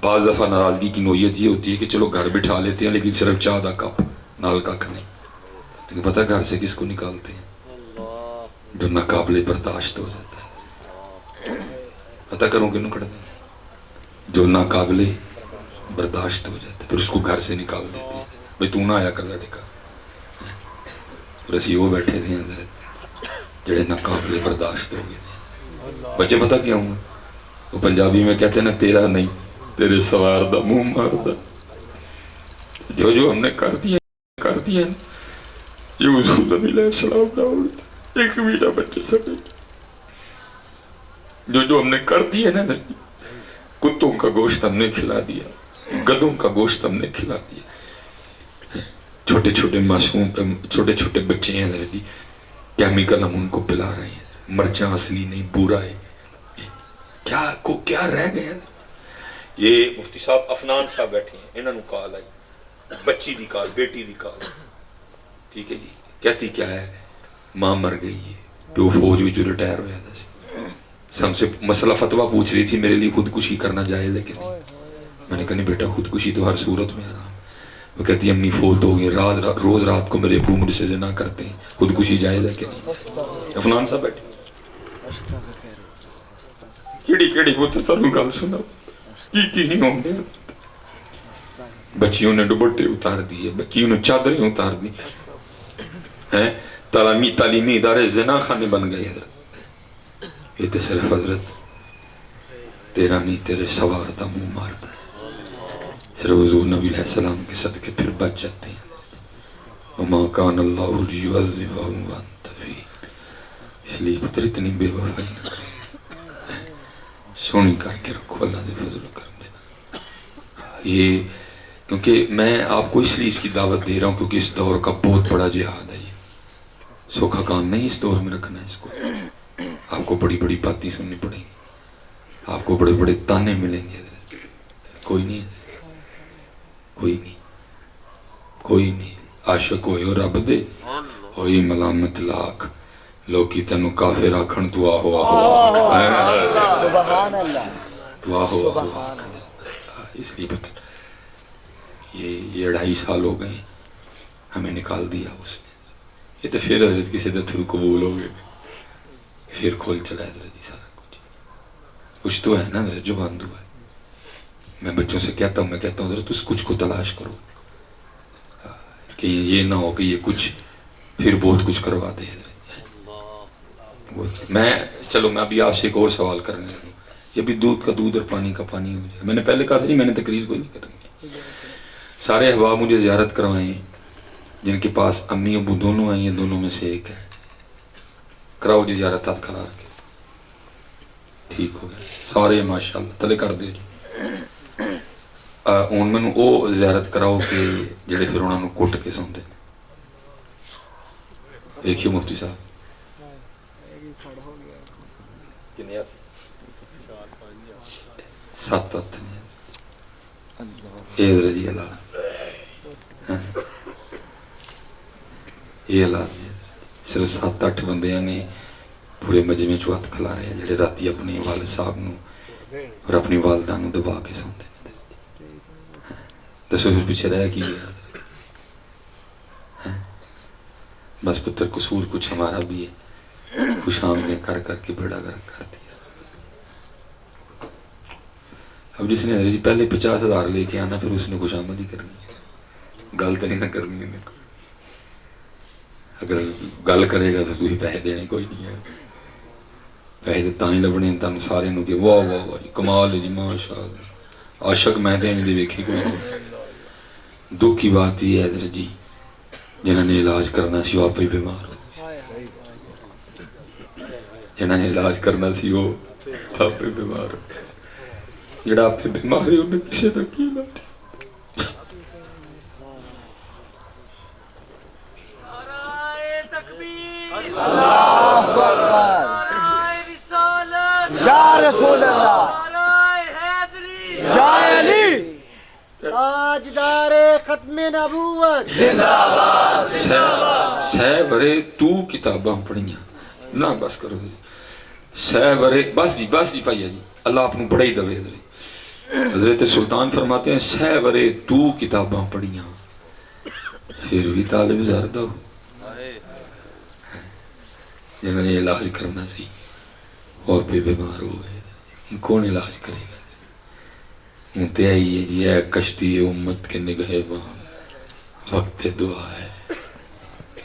بعض دفعہ ناراضگی کی نوعیت یہ ہوتی ہے کہ چلو گھر بٹھا لیتے ہیں لیکن صرف چاہ دا کپ نال کک نہیں. لیکن پتہ گھر سے کس کو نکالتے ہیں؟ جو ناقابل برداشت ہو جاتا ہے. پتہ کروں کہ نکڑ دیں جو ناقابل برداشت ہو جاتا ہے، پھر اس کو گھر سے نکال دیتے ہیں. بھئی تو نہ آیا کر ساڈے گھر. اور اسی وہ بیٹھے تھے حضرت جڑے ناقابل برداشت ہو گئے تھے. بچے پتہ کیا ہوں وہ پنجابی میں کہتے ہیں نا تیرا نہیں تیرے سوار دا منہ مار دا. جو ہم نے کر دیا نا یہ حضور نبی علیہ السلام کا اڑتا ایک میٹھا بچے سکے جو ہم نے کر دیا نا کتوں کا گوشت ہم نے کھلا دیا گدوں کا گوشت ہم نے کھلا دیا. چھوٹے چھوٹے معصوم چھوٹے چھوٹے بچے ہیں حضرت جی کیمیکل ہم ان کو پلا رہے ہیں مرچاں اصلی نہیں بورا ہے کیا رہ گیا. یہ مفتی صاحب افنان صاحب بیٹھے ہیں انہوں نے کال آئی بچی دی کال بیٹی دی کال ٹھیک ہے جی کہتی کیا ہے ماں مر گئی ہے جو فوج بھی جو ریٹائر ہوا تھا ہم سے مسئلہ فتویٰ پوچھ رہی تھی میرے لیے خودکشی کرنا جائز ہے کہ نہیں. میں نے کہا نہیں بیٹا خودکشی تو ہر صورت میں حرام. وہ کہتی امی فوت ہو گئی روز رات کو میرے ابو مجھ سے زنا کرتے ہیں خودکشی جائز ہے کہ نہیں. افنان صاحب بیٹھے کیڑی کو تو ساروں گل سنا کی نہیں ہوں گے. بچیوں نے دوپٹے اتار دیے بچیوں نے چادریں اتار دی ہیں تعلیمی ادارے زنا خانے بن گئے. حضرت یہ تو صرف حضرت تیرا نہیں تیرے سوار دا منہ مارتا ہے. صرف حضور نبی علیہ السلام کے صدقے پھر بچ جاتے ہیں. وما کان اللہ لیعذبہم وانت فیہم. اس لیے پتر اتنی بے وفائی نہ کریں سونی کر کے رکھو اللہ دے فضل و کرم دینا. یہ کیونکہ میں آپ کو اس لیے اس کی دعوت دے رہا ہوں کیونکہ اس دور کا بہت بڑا جہاد ہے. یہ سوکھا کام نہیں اس دور میں رکھنا ہے اس کو. آپ کو بڑی بڑی باتیں سننی پڑیں گی آپ کو بڑے بڑے تانے ملیں گے. کوئی نہیں کوئی نہیں عاشق ہوئے اور رب دے ہوئی ملامت لاکھ لوکی تنو کافر آکھن تو آہو سبحان اللہ تو آہو اس لیے پتہ یہ 2.5 سال ہو گئے ہمیں نکال دیا اس نے. یہ تو پھر حضرت کسی دے تھرو قبول ہو گئے پھر کھول چلا حضرت جی سارا کچھ تو ہے نا حضرت جو باندھو ہے. میں بچوں سے کہتا ہوں حضرت اس کچھ کو تلاش کرو کہ یہ نہ ہو کہ یہ کچھ پھر بہت کچھ کروا دے. میں ابھی آپ سے ایک اور سوال کرنے لگوں. یہ بھی دودھ کا دودھ اور پانی کا پانی ہو جائے. میں نے پہلے کہا تھا نہیں میں نے تقریر کوئی نہیں کرنی. سارے احباب مجھے زیارت کروائیں جن کے پاس امی ابو دونوں ہیں یا دونوں میں سے ایک ہے کراؤ جی زیارت ہاتھ کھلا کے ٹھیک ہو گیا سارے ماشاءاللہ تلے کر دے جی. ہوں مینوں وہ زیارت کراؤ کہ جڑے پھر انہوں نے کٹ کے سوندے. دیکھیے مفتی صاحب سات حضرت جی اللہ یہ اللہ صرف 7-8 بندے نے پورے مجمع چو ہاتھ کھلا رہے ہیں جڑے راتی اپنی والد صاحب نو اور اپنی والدہ نو دبا کے سوندے. دسو پھر پیچھے رہ کی گیا. بس پتر قصور کچھ ہمارا بھی ہے خوش آمدیں کر کر کے بیڑا گرک کر دیا. اب جس نے جی پہلے 50,000 لے کے آنا پھر اس نے خوش آمدی کرنی ہے. گل تو نہیں نہ کرنی ہے. اگر گل کرے گا تو تو ہی پیسے دینے کوئی نہیں ہے. پیسے تو ہی لبنے تمہیں سارے نو کہ واہ واہ واہ جی کمال ہے جی ماشاء اللہ عاشق میں تے نہیں دیکھی کوئی نہیں. دکھ کی بات یہ ہے حضرت جی جنہوں نے علاج کرنا سی وہ آپ ہی بیمار ہو گئے. جنہوں نے علاج کرنا سی وہ آپ ہی بیمار ہو گئے. جڑا آپ پہ بیمار ہے انہیں کسی دا کی علاج. اللہ اکبر یا رسول اللہ یا علی تاجدار ختم نبوت زندہ باد. سہ برے تو کتاباں پڑھیاں نہ بس کرو جی. سہ برے بس جی پائیا جی اللہ آپ بڑا ہی دوے دے. حضرت سلطان فرماتے ہیں سہ برے تو کتاباں پڑھیاں پھر بھی طالب زردہ ہو. جنہوں نے علاج کرنا سی اور بھی بیمار ہو گئے کون علاج کرے گا. تے آئی ہے جی اے کشتی امت کے نگہ بام وقت دعا ہے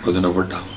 ਉਹਦੇ ਨਾਲ ਵੱਡਾ ਹੂੰ।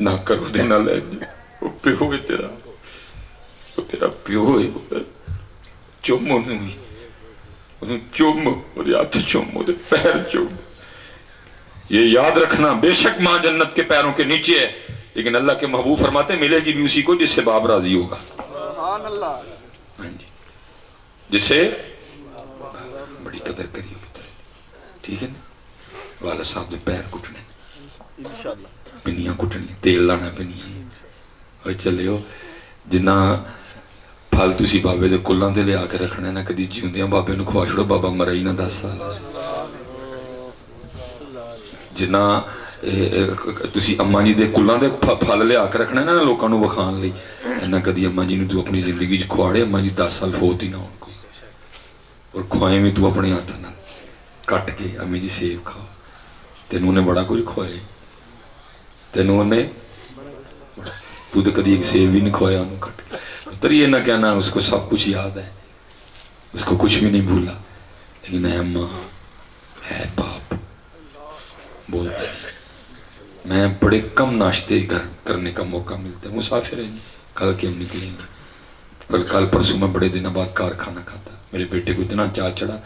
نہ کرو دے نہ لے جائے. وہ پیو ہے تیرا, وہ تیرا پیو ہے پتر. چوم انہوں چوم, وہ ہاتھ چوم, وہ پیر چوم. یہ یاد رکھنا بے شک ماں جنت کے پیروں کے نیچے ہے, لیکن اللہ کے محبوب فرماتے ہیں ملے گی بھی اسی کو جس سے باپ راضی ہوگا. سبحان اللہ. ہاں جی, جسے بڑی قدر کری ہوگی. ٹھیک ہے نا. والا صاحب نے پیر کٹنے, انشاءاللہ پنیاں کٹنی, تیل لانا پنیاں. اور چلے ہو جنہ پھل تسی بابے دے کلاں تے لیا کے رکھنے نا, کدی جیوندیاں بابے نو کھوا چھوڑو, بابا مرا ہی نہ 10 سال. جنہ تسی اماں جی دے کلاں دے پھل لیا کے رکھنے نا لوکاں نو وکھان لئی, اینا کدی اماں جی نو تو اپنی زندگی چ کھواڑے اماں جی 10 سال فوت ہی نہ ہون کوئی. اور کھوائیں بھی تو اپنے ہاتھ نال کٹ کے, امی جی سیب کھاؤ, تینوں نے بڑا کچھ کھوائے, تینوں نے تو کدی ایک سیب بھی نہیں کھوایا انہوں کٹ کے. پتر یہ نہ کہنا اس کو سب کچھ یاد ہے, اس کو کچھ بھی نہیں بھولا, لیکن ہے ماں ہے باپ بولتا نہیں. میں بڑے کم ناشتے گھر کرنے کا موقع ملتا ہے, مسافر ہیں کل کے ہم نکلیں گے. کل پرسوں میں بڑے دنوں بعد کارخانہ کھاتا. میرے بیٹے کو اتنا چاہ چڑھا,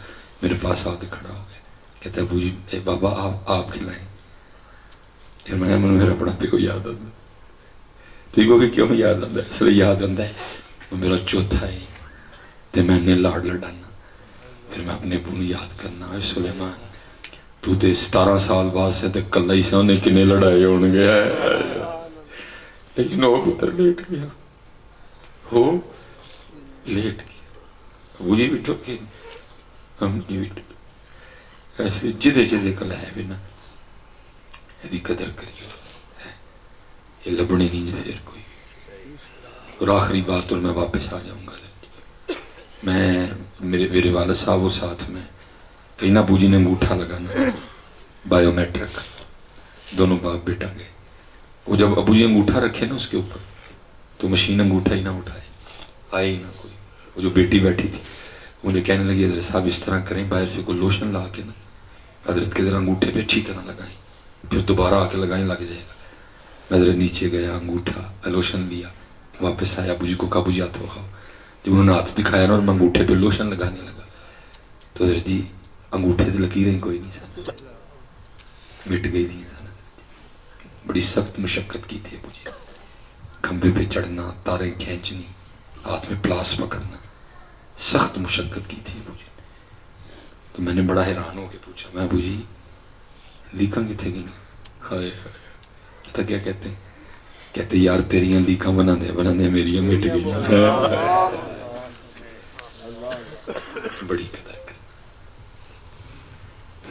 میرے پاس آ کے کھڑا ہو گیا, کہتا ہے ابو جی اے بابا آپ کھلائیں. پھر میں میرا بڑا پہ کو یاد آتا. ٹھیک ہو کہ کیوں یاد آتا ہے؟ اس لیے یاد آتا ہے وہ میرا چوتھا ہے تو میں نے لاڑ لڑانا. پھر میں اپنے ابو نے یاد کرنا, اے سلیمان تو تے 17 سال بعد سے تے کلا ہی سے انہیں کنے لڑائے ہون گیا ہے, لیکن وہ ادھر لیٹ گیا, وہ لیٹ گیا. ابو جی بھی ٹوکے, ہم جی بھی ٹوکے. ایسے جدے جدے کل ہے بھی نا یہ قدر کریو, یہ لبنے نہیں ہے پھر کوئی. اور آخری بات, اور میں واپس آ جاؤں گا. میں میرے والد صاحب اور ساتھ میں کہیں نہ ابو جی نے انگوٹھا لگانا, بائیو میٹرک, دونوں باپ بیٹا گئے. وہ جب ابو جی انگوٹھا رکھے نا اس کے اوپر تو مشین انگوٹھا ہی نہ اٹھائے, آئے ہی نہ کوئی. وہ جو بیٹی بیٹھی تھی مجھے کہنے لگی حضرت صاحب اس طرح کریں, باہر سے کوئی لوشن لا کے نا حضرت کے ذرا انگوٹھے پہ اچھی طرح لگائیں, پھر دوبارہ آ کے لگائیں لگ جائے گا. میں حضرت نیچے گیا, انگوٹھا لوشن لیا, واپس آیا. ابو جی کو کہا ابو جی ہاتھ دکھاؤ. جب انہوں نے ہاتھ دکھایا نا اور میں انگوٹھے پہ لوشن لگانے لگا تو حضرت جی انگوٹھے سے لکیریں کوئی نہیں سن, مٹ گئی تھی. بڑی سخت مشقت کی تھی ابو جی, کھمبے پہ چڑھنا, تاریں کھینچنی, ہاتھ میں پلاس پکڑنا, سخت مشقت کی تھی ابو جی. تو میں نے بڑا حیران ہو کے پوچھا, میں ابو جی لیکاں کتنے گئی؟ ہائے ہائے. پتہ کیا کہتے ہیں؟ کہتے یار تیریاں لیکاں بنا دے میریاں مٹ گئی. بڑی قدر کرنا,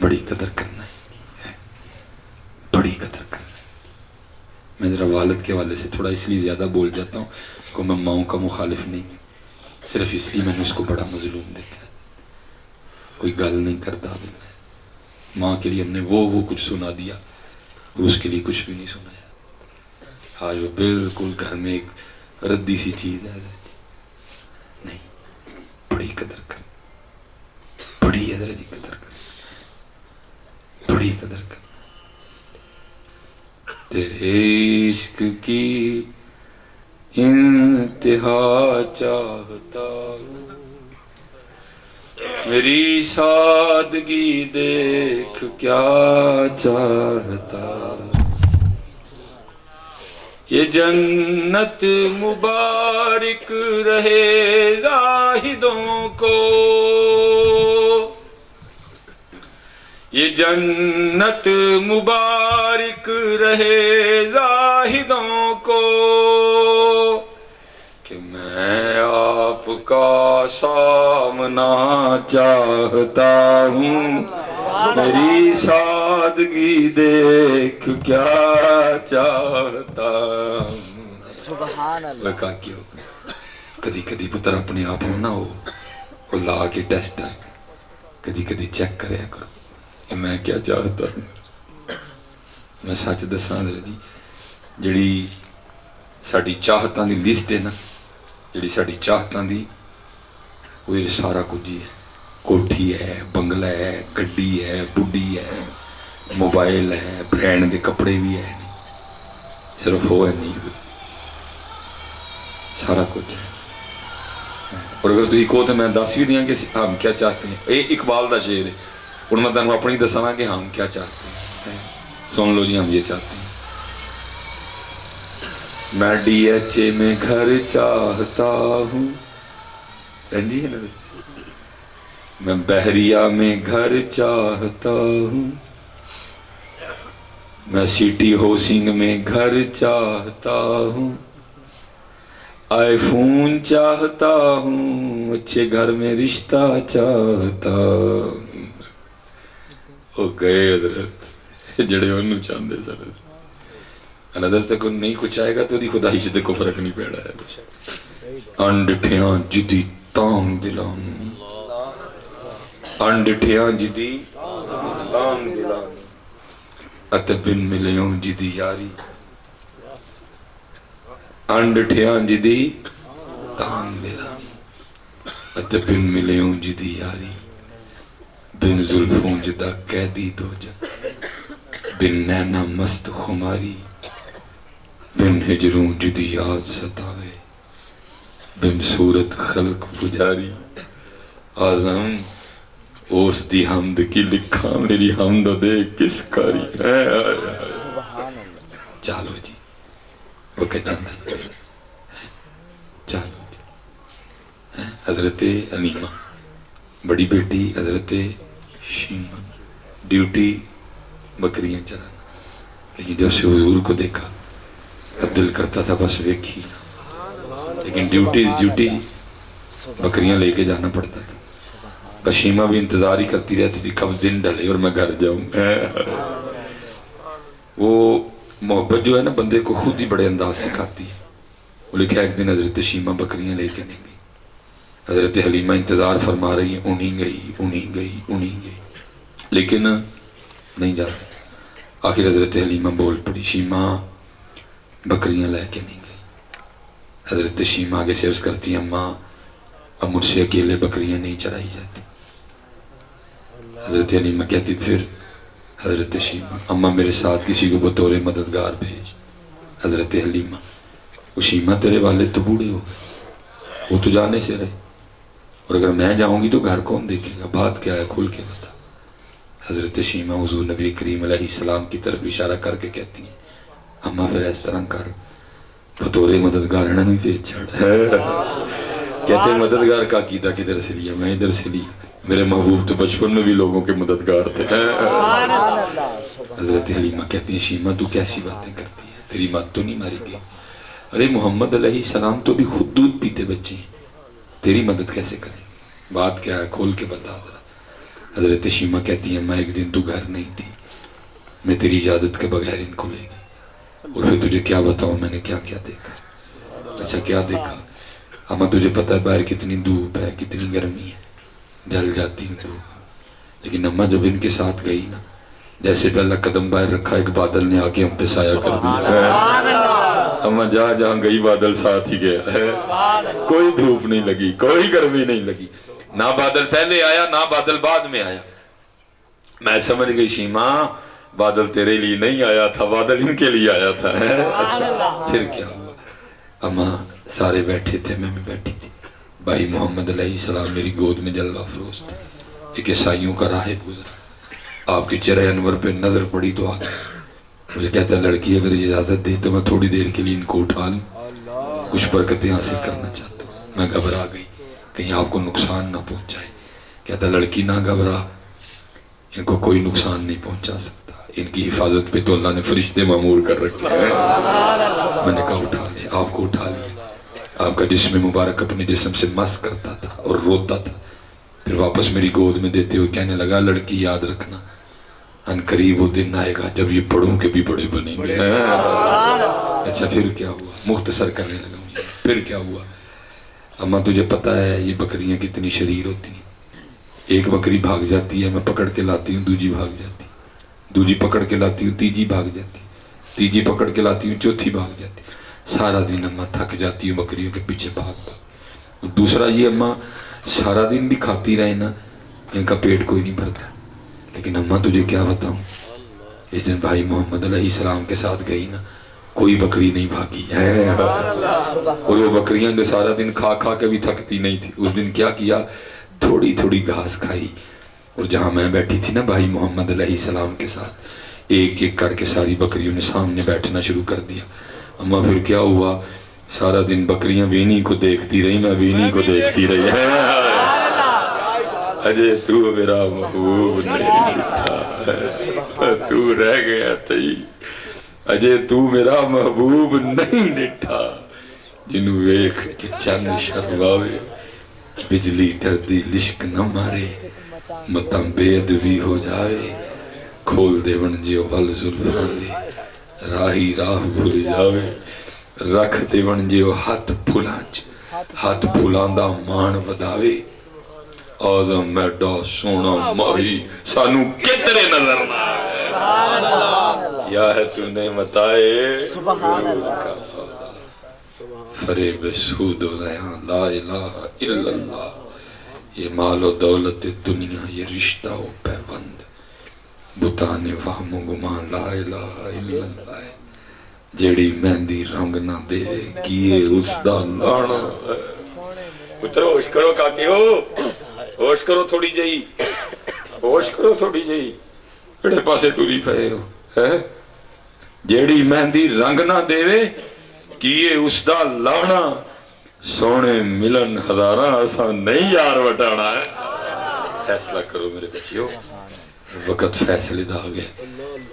بڑی قدر کرنا ہے, بڑی قدر کرنا ہے. میں ذرا والد کے والے سے تھوڑا اس لیے زیادہ بول جاتا ہوں کہ میں ماؤں کا مخالف نہیں, صرف اس لیے میں نے اس کو بڑا مظلوم دیکھا ہے. کوئی گل نہیں کرتا, ماں کے لیے ہم نے وہ کچھ سنا دیا اور اس کے لیے کچھ بھی نہیں سنایا. آج وہ بالکل گھر میں ایک ردی سی چیز ہے. نہیں, بڑی قدر کر, بڑی قدر کر, بڑی قدر کر. تیرے عشق کی انتہا چاہتا ہوں, میری سادگی دیکھ کیا چاہتا. یہ جنت مبارک رہے زاہدوں کو, یہ جنت مبارک رہے زاہدوں کو, کہ میں آپ کا سامنا چاہتا ہوں, میری سادگی دیکھ کیا چاہتا ہوں. سبحان اللہ. لگا کیوں کدی کدی پتر اپنے آپ نہ ہو وہ لا کے ٹیسٹ کدی کدی چیک کریا کرو کہ میں کیا چاہتا ہوں. میں سچ دساں جی, جڑی ساڈی چاہتاں دی لسٹ ہے نا, جڑی ساڈی چاہتاں دی وہ سارا کچھ ہی ہے. کوٹھی ہے, بنگلہ ہے, گڈی ہے, بڈی ہے, موبائل ہے, برینڈ دے کپڑے بھی ہے, صرف وہ ہے نیند، سارا کچھ ہے۔ اور اگر تھی کہو تو میں دس بھی دیا کہ ہم کیا چاہتے ہیں، یہ اقبال کا شعر ہے، اور میں تمہیں اپنی دسنا کہ ہم کیا چاہتے ہیں۔ سن لو جی، ہم یہ چاہتے ہیں، میں ڈی ایچ اے میں گھر چاہتا ہوں، جی ہے نا، میں بحریہ میں گھر چاہتا ہوں، میں سٹی ہاؤسنگ میں گھر چاہتا ہوں، آئی فون چاہتا ہوں، اچھے گھر میں رشتہ چاہتا ہوں۔ وہ گئے حضرت جڑے انہوں چاہتے سڑے حضرت تک نہیں کچھ آئے گا تو دی خدائی سے کو فرق نہیں پیڑا ہے۔ انڈٹھیاں جدی تام دلان، انڈٹھیاں جدی تام دلان، اتبن ملیوں جدی یاری، انڈٹھیاں جدی تام دلان، اتبن ملیوں جدی یاری، بن زلفوں جدا قیدی دو جد، بن نینا مست خماری، بن ہجروں جدی یاد ستاوے، بن صورت خلق پجاری، آزم اوس دی حمد کی لکھا میری حمد دے کس کاری ہے۔ چالو جی وقت جاندہ چالو جی۔ حضرت علیمہ بڑی بیٹی حضرت شیمہ ڈیوٹی بکریاں چلانا، لیکن جب سے حضور کو دیکھا اب دل کرتا تھا بس ویکھی، لیکن ڈیوٹی بکریاں لے کے جانا پڑتا تھا۔ بس شیمہ بھی انتظار ہی کرتی رہتی تھی کب دن ڈھلے اور میں گھر جاؤں۔ وہ محبت جو ہے نا بندے کو خود ہی بڑے انداز سکھاتی ہے۔ وہ لکھا ایک دن حضرت شیمہ بکریاں لے کے نہیں گئی، حضرت حلیمہ انتظار فرما رہی ہیں، انہیں گئی لیکن نہیں جا رہی۔ آخر حضرت حلیمہ بول پڑی، شیمہ بکریاں لے کے نہیں گئی۔ حضرت شیمہ آگے سے عرض کرتی ہیں، اماں اب مجھ سے اکیلے بکریاں نہیں چرائی جاتی۔ حضرت حلیمہ کہتی پھر حضرت شیمہ، اماں میرے ساتھ کسی کو بطور مددگار بھیج۔ حضرت حلیمہ، وہ شیمہ تیرے والد تو بوڑھے ہو گئے، وہ تو جانے سے رہے، اور اگر میں جاؤں گی تو گھر کون دیکھے گا، بات کیا ہے کھل کے بتا۔ حضرت شیمہ حضور نبی کریم علیہ السلام کی طرف اشارہ کر کے کہتی ہیں، اماں پھر اس طرح کر، بطور مددگار ہے نا نہیں بھیج چھڑ۔ کہتے ہیں مددگار کا عقیدہ کدھر سے لیا، میں ادھر سے لیا، میرے محبوب تو بچپن میں بھی لوگوں کے مددگار تھے۔ حضرت حلیمہ کہتی ہیں، شیمہ تو کیسی باتیں کرتی ہے، تیری مات تو نہیں ماری گئی؟ ارے محمد علیہ السلام تو بھی خود دودھ پیتے بچے ہیں، تیری مدد کیسے کریں، بات کیا ہے کھول کے بتا ذرا۔ حضرت شیمہ کہتی ہیں، میں ایک دن تو گھر نہیں تھی، میں تیری اجازت کے بغیر ان کو لے گئی، اور پھر تجھے کیا بتاؤں میں نے کیا کیا دیکھا۔ اچھا کیا دیکھا؟ اما تجھے پتہ ہے باہر کتنی دھوپ ہے، کتنی گرمی ہے، جل جاتی ہوں دھوپ، لیکن اما جب ان کے ساتھ گئی نا، جیسے پہلا قدم باہر رکھا ایک بادل نے آ کے ہم پہ سایہ کر دیا۔ اما جہاں گئی بادل ساتھ ہی گیا ہے، کوئی دھوپ نہیں لگی، کوئی گرمی نہیں لگی، نہ بادل پہلے آیا نہ بادل بعد میں آیا۔ میں سمجھ گئی شیمہ بادل تیرے لیے نہیں آیا تھا، بادل ان کے لیے آیا تھا۔ اچھا پھر کیا ہوا؟ اما سارے بیٹھے تھے، میں بھی بیٹھی تھی، بھائی محمد علیہ السلام میری گود میں جلوہ فروز تھے، ایک عیسائیوں کا راہب گزرا، آپ کے چہرے انور پہ نظر پڑی تو آ گیا، مجھے کہتا ہے لڑکی اگر اجازت دے تو میں تھوڑی دیر کے لیے ان کو اٹھا لوں، کچھ برکتیں حاصل کرنا چاہتا ہوں۔ میں گھبرا گئی کہیں آپ کو نقصان نہ پہنچائے۔ کہتا لڑکی نہ گھبرا، ان کو کوئی نقصان نہیں پہنچا سکتا، ان کی حفاظت پہ تو اللہ نے فرشتے معمور کر رکھے ہیں۔ میں نے کہا اٹھا لے، آپ کو اٹھا لیا، آپ کا جسم مبارک اپنے جسم سے مس کرتا تھا اور روتا تھا، پھر واپس میری گود میں دیتے ہوئے کہنے لگا لڑکی یاد رکھنا، ان قریب وہ دن آئے گا جب یہ بڑوں کے بھی بڑے بنیں گے۔ اچھا پھر کیا ہوا؟ مختصر کرنے لگا، پھر کیا ہوا؟ اما تجھے پتہ ہے یہ بکریاں کتنی شریر ہوتی ہیں، ایک بکری بھاگ جاتی ہے میں پکڑ کے لاتی ہوں، دوسری بھاگ جاتی، دوسری پکڑ کے لاتی ہوں، تیجی بھاگ جاتی، تیجی پکڑ کے لاتی ہوں، چوتھی بھاگ جاتی، سارا دن اما تھک جاتی ہوں بکریوں کے پیچھے بھاگ بھاگ۔ دوسرا یہ اما سارا دن بھی کھاتی رہے نا، ان کا پیٹ کوئی نہیں بھرتا، لیکن اما تجھے کیا بتاؤں، اس دن بھائی محمد علیہ السلام کے ساتھ گئی نا، کوئی بکری نہیں بھاگی ہے، اور وہ بکریاں جو سارا دن کھا کھا کے بھی تھکتی نہیں تھی، اس دن کیا کیا، تھوڑی تھوڑی گھاس کھائی، اور جہاں میں بیٹھی تھی نا بھائی محمد علیہ السلام کے ساتھ، ایک ایک کر کے ساری بکریوں نے سامنے بیٹھنا شروع کر دیا۔ اما پھر کیا ہوا، سارا دن بکریاں وینی کو دیکھتی رہی، میں وینی کو دیکھتی رہی، اجے تو میرا محبوب نہیں ڈٹھا، تو رہ گیا تھی، اجے تو میرا محبوب نہیں ڈٹھا، جنوں ویکھ کے چند شرماوے، بجلی ڈردی لشک نہ مارے، متاں بید بھی ہو جاوے، کھول دے ونجے ول زلفاں دے، راہی راہ بھول جاوے، رکھ دے ونجے ہاتھ پھلانچ، ہاتھ پھلاندا مان وداوے، آزم میڈا سونا ماہی سانو کتنے نظر نہ آئے، یا ہے تو نعمت آئے فریب سود و زیاں لا الہ الا اللہ، یہ مال و دولت دنیا، یہ رشتہ و پیوند، بتانے وہم و گمان لا الہ الا اللہ، جیڑی مہندی رنگ نہ دے کیے اس دا لانا۔ پتر ہوش کرو کاکی ہو، ہوش کرو تھوڑی جئی، ہوش کرو تھوڑی جئی، بڑے پاسے ٹوری پہے ہو، جیڑی مہندی رنگ نہ دے کیے اس دا لانا، سونے ملن ہزاراں اساں نہیں یار وٹانا ہے۔ فیصلہ کرو میرے بچیو، وقت فیصلے دا آگے،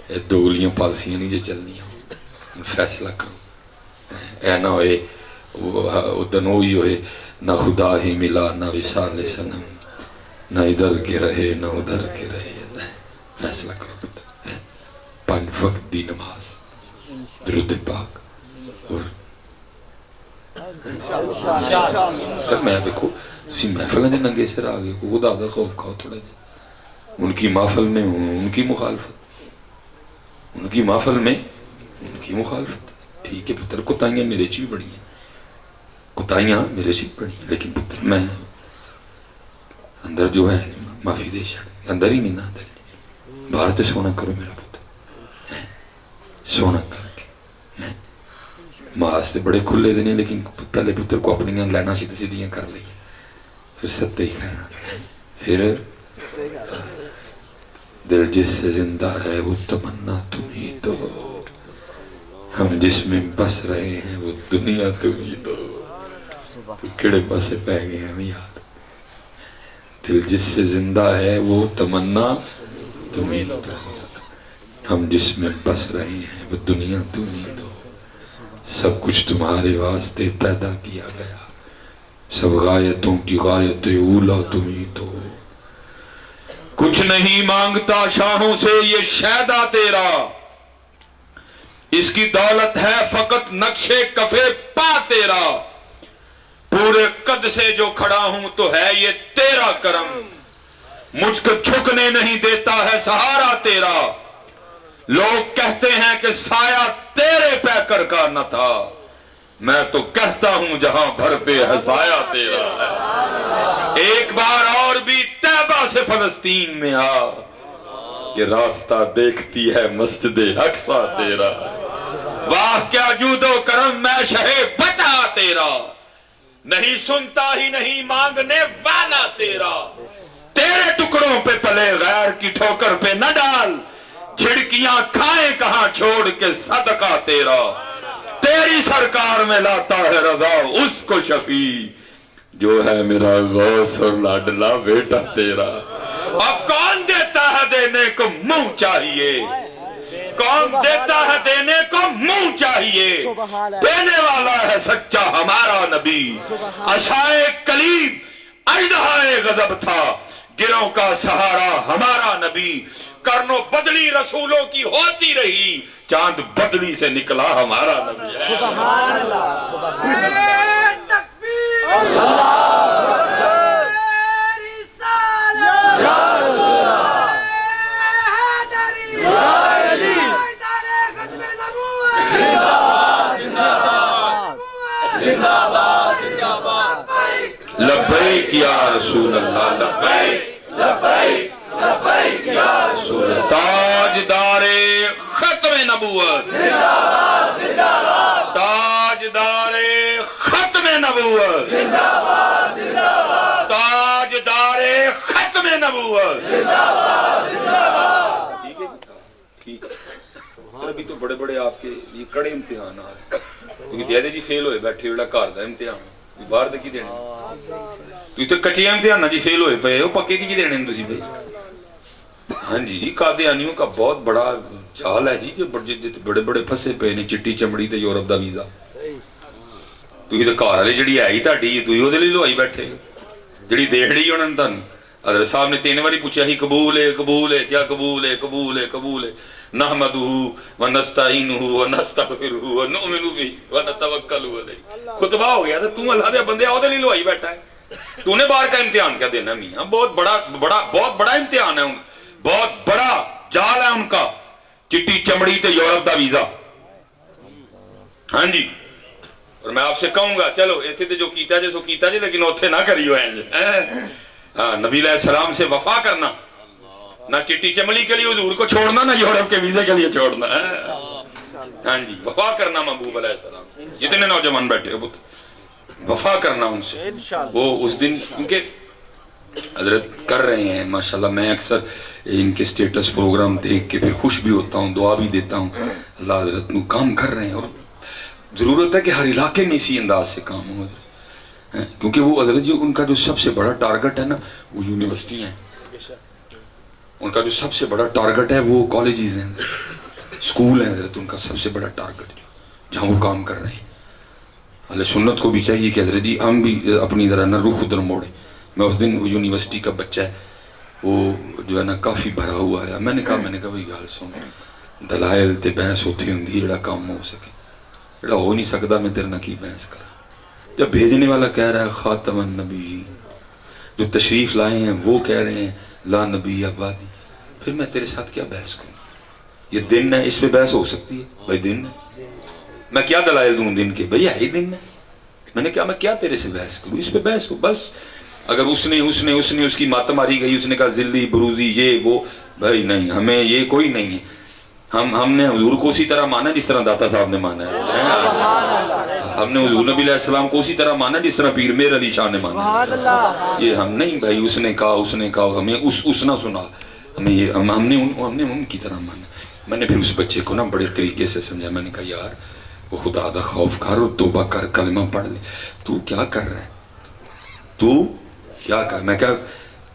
اے دوگلیاں پالسیاں نہیں جے چلنی ہوں، فیصلہ کرو، اے نہ ہوئے ادن ہوئی ہوئے نہ خدا ہی ملا نہ وصال صنم، نہ ادھر کے رہے نہ ادھر کے رہے، فیصلہ کرو، پانچ وقت دی نماز، درود پاک، اور میں دیکھو اسی محفل نے ننگے سے آگے کو خدا دا خوف کھاؤ تھوڑا جی، ان کی محفل میں ان کی مخالفت، ان کی محفل میں ان کی مخالفت، ٹھیک ہے پتر کتائیاں میرے چی بڑی ہیں، کتائیاں میرے چی بڑی ہیں، لیکن پتر میں اندر جو ہے معافی دے شاڑ اندر ہی نہیں اندر باہر تے سونا کرو میرا پتر، سونا کر کے ماس سے بڑے کھلے دینے، لیکن پہلے پتر کو اپنی لینا سیدھی سیدھیاں کر لئی، پھر ستے ہی کھائنا، پھر دل جس سے زندہ ہے وہ تمنا تم ہی تو، ہم جس میں بس رہے ہیں وہ دنیا تم ہی تو، کڑے پاسے پہ گئے ہیں یار، دل جس سے زندہ ہے وہ تمنا تم ہی تو، ہم جس میں بس رہے ہیں وہ دنیا تم ہی تو، سب کچھ تمہارے واسطے پیدا کیا گیا، سب غایتوں کی غایت اولا تم ہی تو، کچھ نہیں مانگتا شاہوں سے یہ شیدا تیرا، اس کی دولت ہے فقط نقشے کفے پا تیرا، پورے قد سے جو کھڑا ہوں تو ہے یہ تیرا کرم، مجھ کو جھکنے نہیں دیتا ہے سہارا تیرا، لوگ کہتے ہیں کہ سایہ تیرے پیکر کا نہ تھا، میں تو کہتا ہوں جہاں بھر پہ ہے سایہ تیرا ہے، ایک بار اور بھی طیبہ سے فلسطین میں آ، کہ راستہ دیکھتی ہے مسجد اقصی تیرا، واہ کیا جود و کرم میں شہ بتا تیرا، نہیں سنتا ہی نہیں مانگنے والا تیرا، تیرے ٹکڑوں پہ پلے غیر کی ٹھوکر پہ نہ ڈال، چھڑکیاں کھائیں کہاں چھوڑ کے صدقہ تیرا، تیری سرکار میں لاتا ہے رضا اس کو شفیع، جو ہے میرا غوث اور لاڈلا بیٹا تیرا، اب کون دیتا ہے دینے کو منہ چاہیے، کون دیتا ہے دینے کو منہ چاہیے، دینے والا ہے سچا ہمارا نبی، عصائے کلیم اژدہائے غضب تھا، گروں کا سہارا ہمارا نبی، کرنو بدلی رسولوں کی ہوتی رہی، چاند بدلی سے نکلا ہمارا نبی، سبحان اللہ، سبحان اللہ، تکبیر، اللہ رسالت، یا رسول اللہ، حیدری، یا علی، حیدر ختم نبوت، زندہ باد، زندہ باد، لبیک یا رسول اللہ، لبیک لبیک لبیک یا رسول اللہ، تاجدار ختم نبوت نبوت تاجدار ختم نبوت تاجدار ختم نبوت. ٹھیک ہے ٹھیک ہے. ابھی تو بڑے بڑے آپ کے یہ کڑے امتحان آ رہے ہیں کیونکہ دیدے جی فیل ہوئے بیٹھے جڑا گھر دا امتحان باہر دے کی دینے تو تے کچے امتحان جی فیل ہوئے پے وہ پکے کی دینے تسی بھائی. ہاں جی قادیانیوں کا بہت بڑا جال ہے جی جو بڑے بڑے پھسے پے نے چٹی چمڑی تے یورپ دا ویزا تسی تے گھر والے جڑی ہے ہی تہاڈی تسی اودے لئی لوائی بیٹھے جڑی دیکھ لئی انہاں نے تانوں. حضرت صاحب نے 3 باری پوچھا ہی قبول ہے قبول ہے کیا قبول ہے قبول ہے قبول ہے نحمدہ ونستعینہ ونستغفرہ ونؤمن بہ ونتوکل علیہ. خطبہ ہو گیا تو اللہ دے بندے اودے لئی لوائی بیٹھا ہے تو نے باہر کا امتحان کیا دینا میاں. بہت بڑا امتحان ہے بہت بڑا جال ہے ان کا چٹی چمڑی تے یورپ دا ویزا. ہاں جی اور میں آپ سے کہوں گا چلو ایتھے تے جو کیتا جے سو کیتا جے لیکن اوتھے نہ کریو ہاں نبی علیہ السلام سے وفا کرنا نہ چٹی چمڑی کے لیے حضور کو چھوڑنا نہ یورپ کے ویزے کے لیے چھوڑنا. ہاں جی وفا کرنا محبوب علیہ السلام جتنے نوجوان بیٹھے وفا کرنا ان سے. وہ اس دن کیونکہ حضرت کر رہے ہیں ماشاءاللہ. میں اکثر ان کے سٹیٹس پروگرام دیکھ کے پھر خوش بھی ہوتا ہوں دعا بھی دیتا ہوں. اللہ حضرت نو کام کر رہے ہیں اور ضرورت ہے کہ ہر علاقے میں اسی انداز سے کام ہو کیونکہ وہ حضرت جی ان کا جو سب سے بڑا ٹارگٹ ہے نا وہ یونیورسٹی ہیں. ان کا جو سب سے بڑا ٹارگٹ ہے وہ کالجز ہیں اسکول ہیں حضرت. ان کا سب سے بڑا ٹارگٹ جہاں وہ کام کر رہے ہیں. اہل سنت کو بھی چاہیے کہ حضرت جی ہم بھی اپنی ذرا نہ رخ ادھر موڑیں. میں اس دن وہ یونیورسٹی کا بچہ ہے وہ جو ہے نا کافی بھرا ہوا ہے. میں نے کہا بھائی گال سن دلائل تے بحث ہوتی ہوں جڑا کام ہو سکے جڑا ہو نہیں سکتا میں تیرے نہ کی بحث کرا. جب بھیجنے والا کہہ رہا ہے خاتم النبی جو تشریف لائے ہیں وہ کہہ رہے ہیں لا نبی آبادی پھر میں تیرے ساتھ کیا بحث کروں. یہ دن ہے اس پہ بحث ہو سکتی ہے بھائی دن ہے میں کیا دلائل دوں دن کے بھائی ہے ہی دن ہے. میں نے کہا میں کیا تیرے سے بحث کروں اس پہ بحث ہو بس. اگر اس نے اس کی مات ماری گئی اس نے کہا ذلی بروزی یہ وہ بھائی نہیں ہمیں یہ کوئی نہیں ہے. ہم نے حضور کو اسی طرح مانا جس طرح داتا صاحب نے مانا ہے. ہم نے حضور نبی علیہ السلام کو اسی طرح مانا جس طرح پیر میر علی شاہ نے مانا. یہ ہم نہیں بھائی اس نے کہا ہمیں اس نہ سنا ہمیں یہ ہم نے ان کی طرح مانا. میں نے پھر اس بچے کو نا بڑے طریقے سے سمجھا. میں نے کہا یار وہ خدا دا خوف کر اور توبہ کر کلمہ پڑھ لے. تو کیا کر رہا ہے تو کیا کر. میں کہا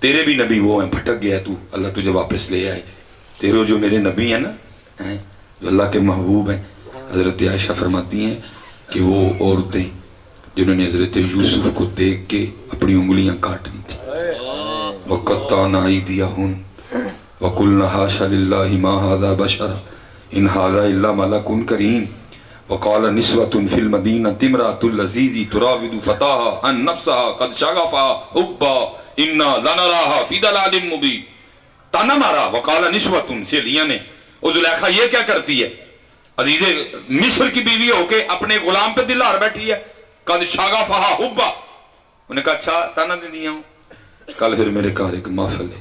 تیرے بھی نبی وہ ہیں بھٹک گیا تو اللہ تجھے واپس لے آئے. تیرے جو میرے نبی ہیں نا جو اللہ کے محبوب ہیں حضرت عائشہ فرماتی ہیں کہ وہ عورتیں جنہوں نے حضرت یوسف کو دیکھ کے اپنی انگلیاں کاٹ لی تھی وَقَطَّعْنَا أَيْدِيَهُنَّ وَقُلْنَا حَاشَ لِلَّهِ مَا هَذَا بَشَرًا إِنْ هَذَا إِلَّا مَلَكٌ كَرِيمٌ وَقَالَ نِسْوَةٌ فِي الْمَدِينَةِ امْرَأَةُ الْعَزِيزِ تُرَاوِدُ فَتَاهَا عَن نَفْسَهَا قَدْ شَغَفَهَا حُبًّا إِنَّا لَنَرَاهَا فِي ضَلَالٍ مُبِينٍ. تانا مارا وقال نسوۃ سہیلیاں نے او زلیخا یہ کیا کرتی ہے عزیز مصر کی بیوی ہو کے اپنے غلام پہ دل ہار بیٹھی ہے. قد شغفہا حبا انہوں نے کہا اچھا تانا دے دیا ہوں کل پھر میرے گھر ایک محفل ہے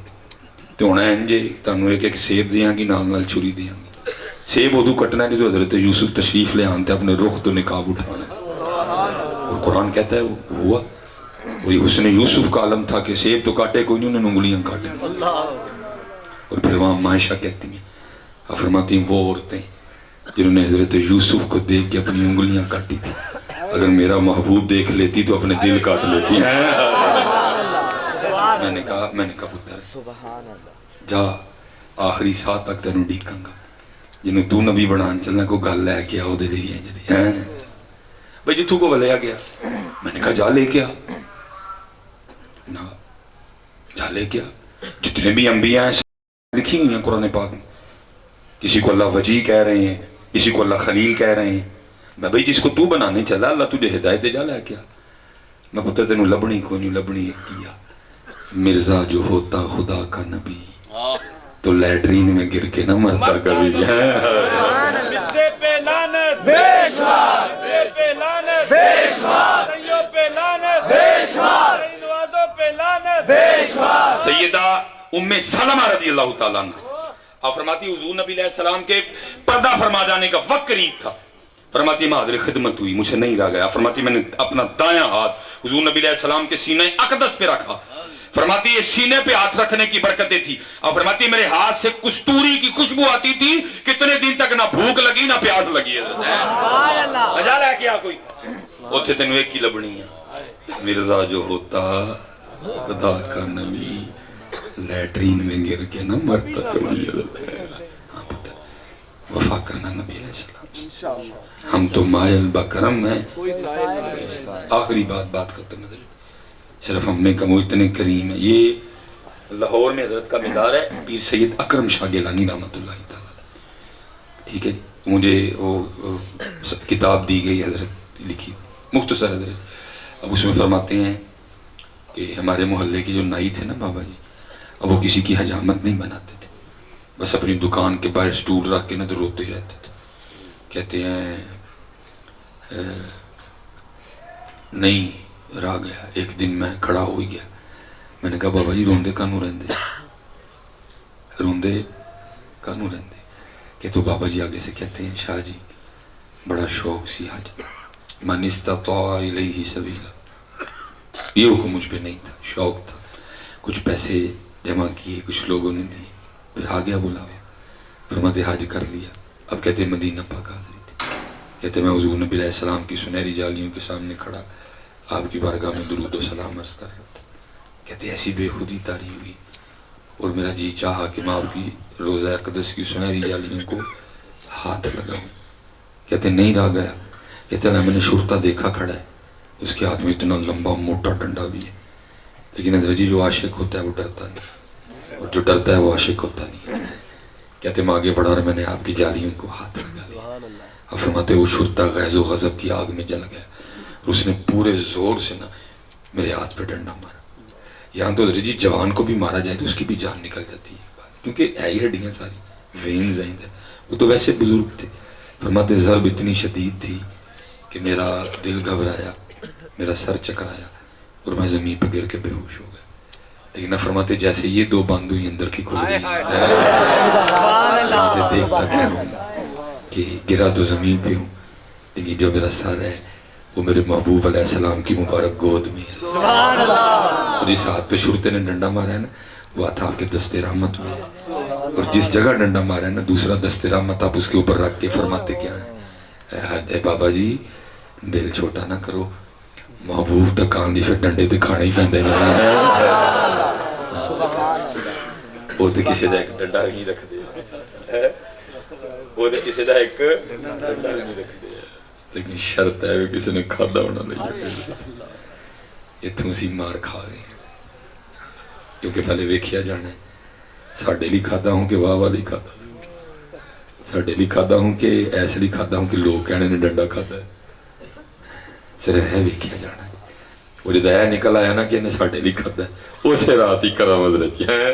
تو ہونا ہے انجے تانوں ایک سیب دیاں گی نال چھری دیاں گی. سیب ادو کٹنا ہے جو حضرت یوسف تشریف لے آنتے اپنے رخ تو نقاب اٹھانا اور قرآن کہتا ہے وہ ہوا. وہی حسن یوسف کا عالم تھا کہ سیب تو کاٹے کوئی نہیں انہوں نے انگلیاں کاٹی. اور پھر وہاں معائشہ کہتی ہیں فرماتی ہیں وہ عورتیں جنہوں نے حضرت یوسف کو دیکھ کے اپنی انگلیاں کاٹی تھی اگر میرا محبوب دیکھ لیتی تو اپنے دل کاٹ لیتی ہیں. میں نے کہا پتر جا آخری ساتھ تک تینوں ڈیکاں گا جنہوں تو نبی بنان چلنا کو گل لے کے آؤ دے لے گئے جدی بھئی جی تو کو لے گیا. میں نے کہا جا لے کے آ جا لے کے آ. جتنے بھی انبیاء ہیں لکھی ہوئی ہیں قرآن پاک میں. کسی کو اللہ وجی کہہ رہے ہیں کسی کو اللہ خلیل کہہ رہے ہیں. میں بھئی جس کو تو بنانے چلا اللہ تجھے ہدایت دے جا لے کیا. میں پتر تینوں لبنی کوئی نہیں لبنی ایک کیا. مرزا جو ہوتا خدا کا نبی تو لیٹرین میں گر کے نہ مرتا کبھی. مصر پہ لعنت بیشمار مصر پہ لعنت بیشمار سیوں پہ لعنت بیشمار نوازوں پہ لعنت بیشمار. سیدہ ام سلمہ رضی اللہ تعالیٰ عنہ آپ فرماتی حضور نبی علیہ السلام کے پردہ فرما جانے کا وقت قریب تھا. فرماتی میں حاضر خدمت ہوئی, مجھے نہیں رہ گیا. فرماتی میں نے اپنا دایاں ہاتھ حضور نبی علیہ السلام کے سینے اقدس پہ رکھا. فرماتی یہ سینے پہ ہاتھ رکھنے کی برکتیں تھی. اور فرماتی میرے ہاتھ سے کستوری کی خوشبو آتی تھی. کتنے دن تک نہ بھوک لگی نہ پیاس لگی. مزہ لے کیا کوئی اتھے تینوں ایک کی لبنی ہے مرزا جو ہوتا خدا کا نبی لیٹرین میں گر کے نہ مرتا کبھی. وفا کرنا نبی علیہ السلام. ہم تو مائل بکرم ہیں. آخری بات ختم ہے. صرف ہم میں کم اتنے کریم ہیں. یہ لاہور میں حضرت کا مزار ہے پیر سید اکرم شاہ گیلانی رحمۃ اللہ تعالیٰ. ٹھیک ہے, مجھے وہ کتاب دی گئی حضرت لکھی مختصر حضرت. اب اس میں فرماتے ہیں کہ ہمارے محلے کی جو نائی تھے نا بابا جی, اب وہ کسی کی حجامت نہیں بناتے تھے. بس اپنی دکان کے باہر سٹول رکھ کے نہ تو روتے ہی رہتے تھے. کہتے ہیں نہیں رہ گیا. ایک دن میں کھڑا ہو ہی گیا. میں نے کہا بابا جی روندے کانوں رہندے, روندے کانوں رہندے. کہ تو بابا جی آگے سے کہتے ہیں شاہ جی بڑا شوق سی حج, من استطاع الیہ سبیلا. یہ حکم مجھ پہ نہیں تھا, شوق تھا. کچھ پیسے جمع کیے, کچھ لوگوں نے دیے, پھر آ گیا بلاوا. فرماتے حج کر لیا. اب کہتے مدینہ پاک حاضری تھی. کہتے میں حضور نبی علیہ السلام کی سنہری جالیوں کے سامنے کھڑا آپ کی بارگاہ میں درود و سلام عرض کر رہا تھا. کہتے ایسی بے خودی طاری ہوئی اور میرا جی چاہا کہ میں آپ کی روزہ اقدس کی سنہری جالیوں کو ہاتھ لگاؤں. کہتے نہیں رہ گیا. کہتے میں نے شرطہ دیکھا کھڑا ہے, اس کے ہاتھ میں اتنا لمبا موٹا ڈنڈا بھی ہے. لیکن حضرت جی جو عاشق ہوتا ہے وہ ڈرتا نہیں, اور جو ڈرتا ہے وہ عاشق ہوتا نہیں. کہتے میں آگے بڑھا اور میں نے آپ کی جالیوں کو ہاتھ لگا لیا. اور فرماتے وہ شرطہ غیظ و غضب کی آگ میں جل گیا, اور اس نے پورے زور سے نا میرے ہاتھ پہ ڈنڈا مارا. یہاں تو حضرت جی جوان کو بھی مارا جائے تو اس کی بھی جان نکل جاتی ہے, کیونکہ ہے ہی ہڈیاں ساری, وینز ہیں. وہ تو ویسے بزرگ تھے. فرماتے ضرب اتنی شدید تھی کہ میرا دل گھبرایا, میرا سر چکرایا اور میں زمین پہ گر کے بے ہوش ہو گیا. لیکن نہ فرماتے جیسے یہ دو باندوئی اندر کی کھل گئی. دیکھتا کیا ہوں کہ گرا تو زمین پہ ہوں, لیکن جو میرا سر ہے وہ میرے محبوب علیہ السلام کی مبارک گود میں ہے. اور جس ہاتھ پہ شرطے نے ڈنڈا مارا ہے نا وہ ہاتھ آپ کے دست رحمت میں ہے, اور جس جگہ ڈنڈا مارا ہے نا دوسرا دست رحمت آپ اس کے اوپر رکھ کے فرماتے کیا ہے, اے بابا جی دل چھوٹا نہ کرو, محبوب تک آن دی پھر ڈنڈے تے کھانے ہی پیندے نا. وہ تے کسی دا ایک ڈنڈا نہیں رکھ دے, وہ تے کسی دا ایک ڈنڈا نہیں رکھ دے, لیکن شرط ہے کسی نے کھادا ہونا نہیں. اتھوں سی مار کھا گئے کیونکہ پہلے ویکھیا جانا ہے. ساڈے لی کھادا ہوں کہ واہ والی کھادا, ساڈے لی کھادا ہوں کہ ایسے لی کھادا ہوں کہ لوگ کہنے نے ڈنڈا کھادا ہے. صرف ہے ویکھیا جانا ہے. وہ جدہ ہے نکل آیا نا کہ انہیں ساڈے لی کھادا ہے, اسے رات ہی کرامت رہتی ہے.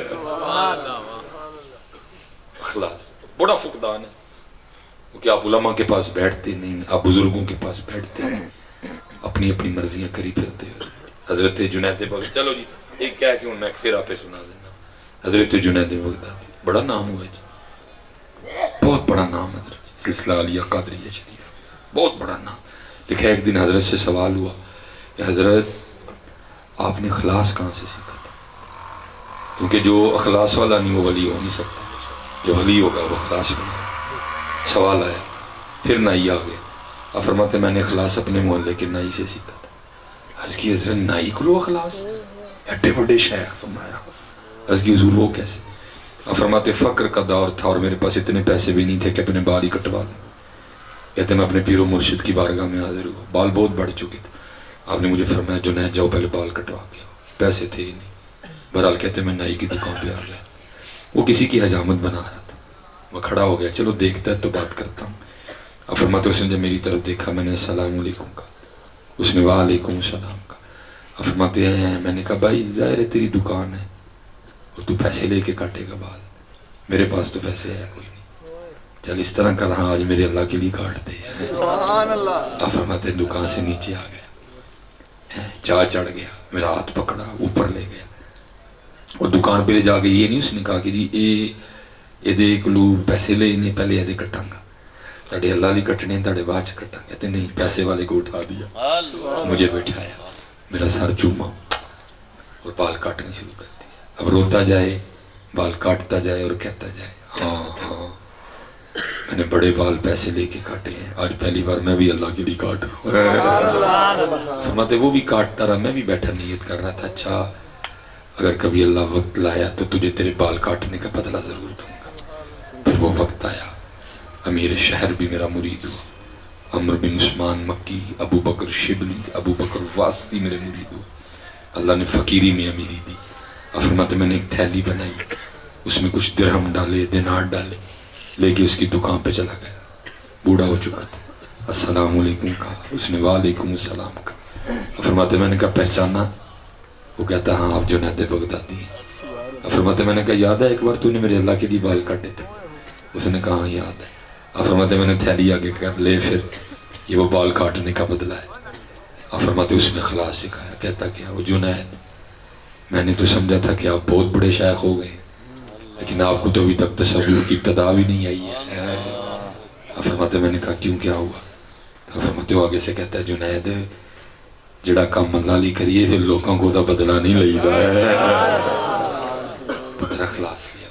اخلاص بڑا فقدان ہے, کیونکہ آپ علماء کے پاس بیٹھتے نہیں, آپ بزرگوں کے پاس بیٹھتے نہیں, اپنی اپنی مرضیاں کری پھرتے ہو. حضرت جنید بغدادی, چلو جی ایک کیا کہ میں پھر آپ سنا دینا. حضرت جنید بغدادی بڑا نام ہوا جی, بہت بڑا نام ہے. حضرت سلسلہ علیہ قادریہ شریف بہت بڑا نام. لکھا ایک دن حضرت سے سوال ہوا کہ حضرت آپ نے اخلاص کہاں سے سیکھا تھا, کیونکہ جو اخلاص والا نہیں وہ ولی ہو نہیں سکتا, جو ولی ہوگا وہ اخلاص والا. سوال آیا, پھر نائی آ گئے. آپ فرماتے میں نے اخلاص اپنے محلے کے نائی سے سیکھا تھا. عرض کی حضرت نائی کو لو اخلاص, ایڈے بڑے شیخ. فرمایا عرض کی حضور وہ کیسے؟ آپ فرماتے فقر کا دور تھا اور میرے پاس اتنے پیسے بھی نہیں تھے کہ اپنے بال ہی کٹوا لوں. کہتے میں اپنے پیر و مرشد کی بارگاہ میں حاضر ہوا, بال بہت بڑھ چکے تھے. آپ نے مجھے فرمایا جنید جاؤ پہلے بال کٹوا کے آؤ. پیسے تھے ہی نہیں. بہرحال کہتے میں نائی کی دکان پہ آ گیا. وہ کسی کی حجامت بنا رہا تھا. میں کھڑا ہو گیا, چلو دیکھتا ہے تو بات کرتا ہوں. آپ فرماتے اس نے جب میری طرف دیکھا میں نے السلام علیکم کہا, اس نے وعلیکم السلام کہا. آپ فرماتے ہیں میں نے کہا بھائی ظاہر ہے تیری دکان ہے اور تو پیسے لے کے کاٹے گا بال, میرے پاس تو پیسے ہے کوئی نہیں, چل اس طرح کر ہاں آج میرے اللہ کے لیے کاٹ دے. آپ فرماتے دکان سے نیچے آ گیا, چاہ چڑھ گیا, میرا ہاتھ پکڑا اوپر لے گیا, اور دکان پہ لے جا کے یہ نہیں اس نے کہا کہ جی یہ کلو پیسے لے نے پہلے یہ کٹاں گا تھوڑے اللہ لی کٹنے تھوڑے بعد چ کٹاں کہتے نہیں پیسے والے کو اٹھا دیا مجھے بٹھایا میرا سر چوما اور بال کاٹنے شروع کر دیا اب روتا جائے بال کاٹتا جائے اور کہتا جائے ہاں ہاں میں نے بڑے بال پیسے لے کے کاٹے ہیں آج پہلی بار میں بھی اللہ کے لیے کاٹ رہا ہوں فرماتے وہ بھی کاٹتا رہا میں بھی بیٹھا نیت کر رہا تھا اچھا اگر کبھی اللہ وقت لایا تو تجھے تیرے بال کاٹنے کا بدلہ ضرور دوں گا پھر وہ وقت آیا امیر شہر بھی میرا مرید ہوا عمر بن عثمان مکی ابو بکر شبلی ابو بکر واسطی میرے مرید ہوا اللہ نے فقیری میں امیری دی فرماتے میں نے ایک تھیلی بنائی اس میں کچھ درہم ڈالے دینار ڈالے لے کے اس کی دکان پہ چلا گیا بوڑھا ہو چکا تھا السلام علیکم کہا اس نے وعلیکم السلام کہا فرماتے میں نے کہا پہچانا وہ کہتا ہاں آپ جنید بغدادی ہیں فرماتے میں نے کہا یاد ہے ایک بار تو نے میرے اللہ کے لیے بال کاٹے تھے اس نے کہا ہاں یاد ہے فرماتے میں نے تھیلی آگے کر لے پھر یہ وہ بال کاٹنے کا بدلہ ہے فرماتے اس نے خلاص سکھایا کہتا کیا وہ جنید میں نے تو سمجھا تھا کہ آپ بہت بڑے شیخ ہو گئے لیکن آپ کو تو ابھی تک تصوف کی ابتدا بھی نہیں آئی ہے فرماتے میں نے کہا کیوں کیا ہوا فرماتے وہ آگے سے کہتا ہے جنید جڑا کام اللہ لی کریے پھر لوگوں کو تو بدلہ نہیں لئی دا ہے پتر اخلاص لیا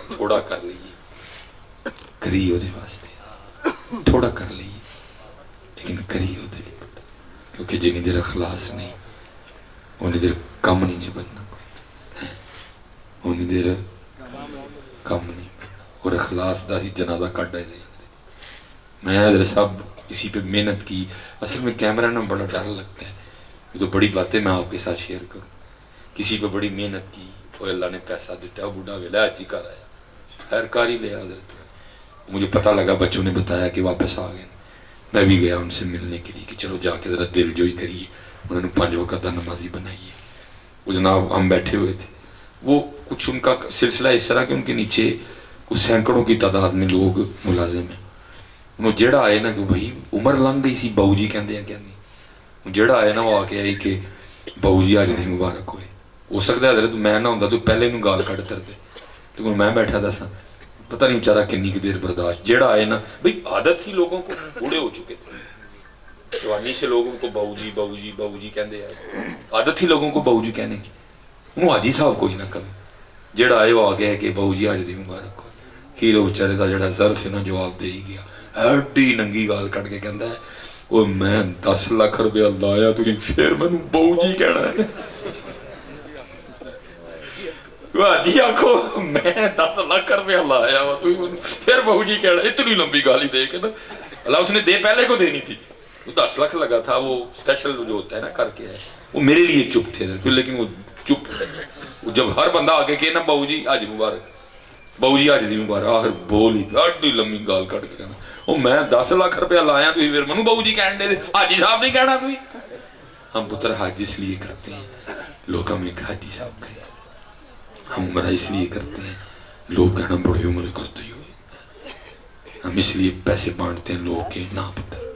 تھوڑا کر لئیے کری ہو دے واسطے تھوڑا کر لئیے لیکن کری ہو دے کیونکہ جنہی دیر اخلاص نہیں انہی دیر کم نہیں جی بننا انہی دیر کم نہیں بننا اور اخلاص دا ہی جنازہ کٹ دے میں حضرت صاحب کسی پہ محنت کی اصل میں کیمرہ نہ بڑا ڈر لگتا ہے یہ تو بڑی باتیں میں آپ کے ساتھ شیئر کروں کسی پہ بڑی محنت کی اور اللہ نے پیسہ دیتا ہے بوڑھا ویلا اچھی کر آیا خیر کاری لے حضرت مجھے پتہ لگا بچوں نے بتایا کہ واپس آ گئے میں بھی گیا ان سے ملنے کے لیے کہ چلو جا کے ذرا دل جوئی کریے انہوں نے 5 وقت نمازی بنائی ہے وہ جناب ہم بیٹھے ہوئے تھے وہ کچھ ان کا سلسلہ اس طرح کہ ان کے نیچے کچھ سینکڑوں کی تعداد میں لوگ ملازم ہیں انہوں جیڑا آئے نا کہ بھائی عمر لنگ گئی سی بہو جی کہندے ہیں کیا نہیں جیڑا آئے نا وہ آ کے آئی کہ بہو جی آج دی مبارک ہوئے ہو سکتا ہے حضرت میں نہ ہوندہ تو پہلے انہوں گال کٹ تر دے لیکن میں بیٹھا تھا سا پتہ نہیں بیچارہ کنی کی دیر برداشت جیڑا آئے نا بھئی عادت ہی لوگوں کو بوڑھے ہو چکے تھے جوانی سے لوگوں کو بہو جی کہندے آئے عادت ہی لوگوں کو بہو جی کہنے کی انہوں حاجی صاحب کوئی نہ کبھی جیڑا آئے وہ آگیا ہے کہ بہو جی آج دی مبارک ہو ہیرو بیچارے دا جیڑا ظرف ہے نا جواب دے ہی گیا ہڈی ننگی گال کٹ کے کہندا ہے وہ میں 10 لاکھ روپیہ لایا تو پھر میں بہو جی کہنا ہے جی آکھو میں 10 لاکھ روپیہ لایا پھر بہو جی کہنا اتنی لمبی گالی دے کے نا اللہ اس نے دے پہلے کو دینی تھی 10 لاکھ لگا تھا وہ اسپیشل جو ہوتا ہے نا کر کے ہے وہ میرے لیے چپ تھے لیکن وہ چپ جب ہر بندہ آگے کہ نا بہو جی آج مبارک بہو جی آج دی مبارک آخر بول ہی بڑی لمبی گال کٹ کے کہنا وہ میں 10 لاکھ روپیہ لایا تو پھر منو بہو جی کہنے دے حاجی صاحب نہیں کہنا بھی ہم پتر حاج اس لیے کرتے ہیں لوگ ہمیں ایک حاجی صاحب کہیں ہم عمرہ اس لیے کرتے ہیں لوگ کہنا بڑی عمریں کرتے ہی ہوئے ہم اس لیے پیسے بانٹتے ہیں لوگ کے نا پتر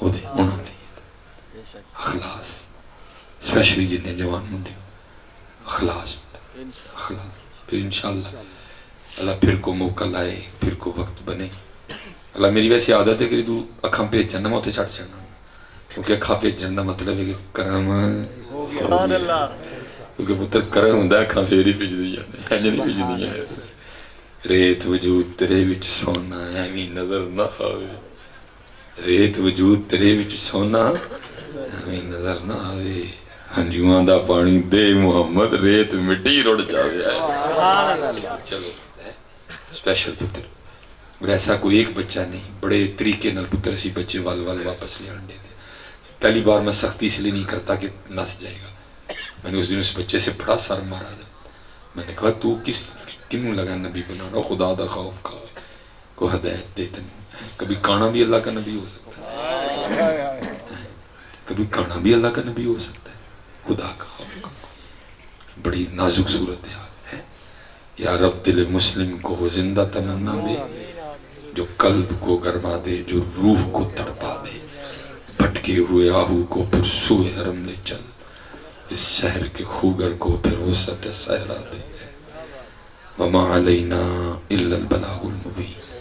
ہو دے ہونا دے اخلاص اسپیشلی جتنے جوان منڈے اخلاص پھر انشاءاللہ اللہ پھر کو موقع لائے پھر کو وقت بنے اللہ میری ویسی عادت ہے کہ تو اکھاں پہ جنہ میں ہوتے چھڑ چڑھنا کیونکہ اکھاں پہ جنہ مطلب ہے کہ کرم سبحان اللہ کیونکہ پتر کرم ہوندہ ہے اکھاں پھر ہی پیچ دی جانے ہیں جنی پیچ دی ہیں ریت وجود تیرے وچ سونا ایمی نظر نہ آوے ریت وجود تیرے وچ سونا ایمی نظر نہ آوے ہنجوان دا پانی دے محمد ریت مٹی روڑ جاوے آئے چلو سپیشل پتر اور ایسا کوئی ایک بچہ نہیں بڑے طریقے نال پتر سی بچے وال واپس لے آنڈے دے پہلی بار میں سختی سے لے نہیں کرتا کہ نس جائے گا میں نے اس دن اس بچے سے بڑا سر مارا تھا میں نے کہا تو کنوں لگا نبی بنانا خدا دا خوف کھا کو ہدایت دیتے کبھی کانا بھی اللہ کا نبی ہو سکتا ہے کبھی کانا بھی اللہ کا نبی ہو سکتا ہے خدا کا خوف بڑی نازک صورت ہے یا رب دل مسلم کو وہ زندہ تمنا دے جو قلب کو گرما دے جو روح کو تڑپا دے بھٹکے ہوئے آہو کو پھر سوئے حرم لے چل اس شہر کے خوگر کو پھر وسعت صحرا دے وما علینا الا البلاغ المبین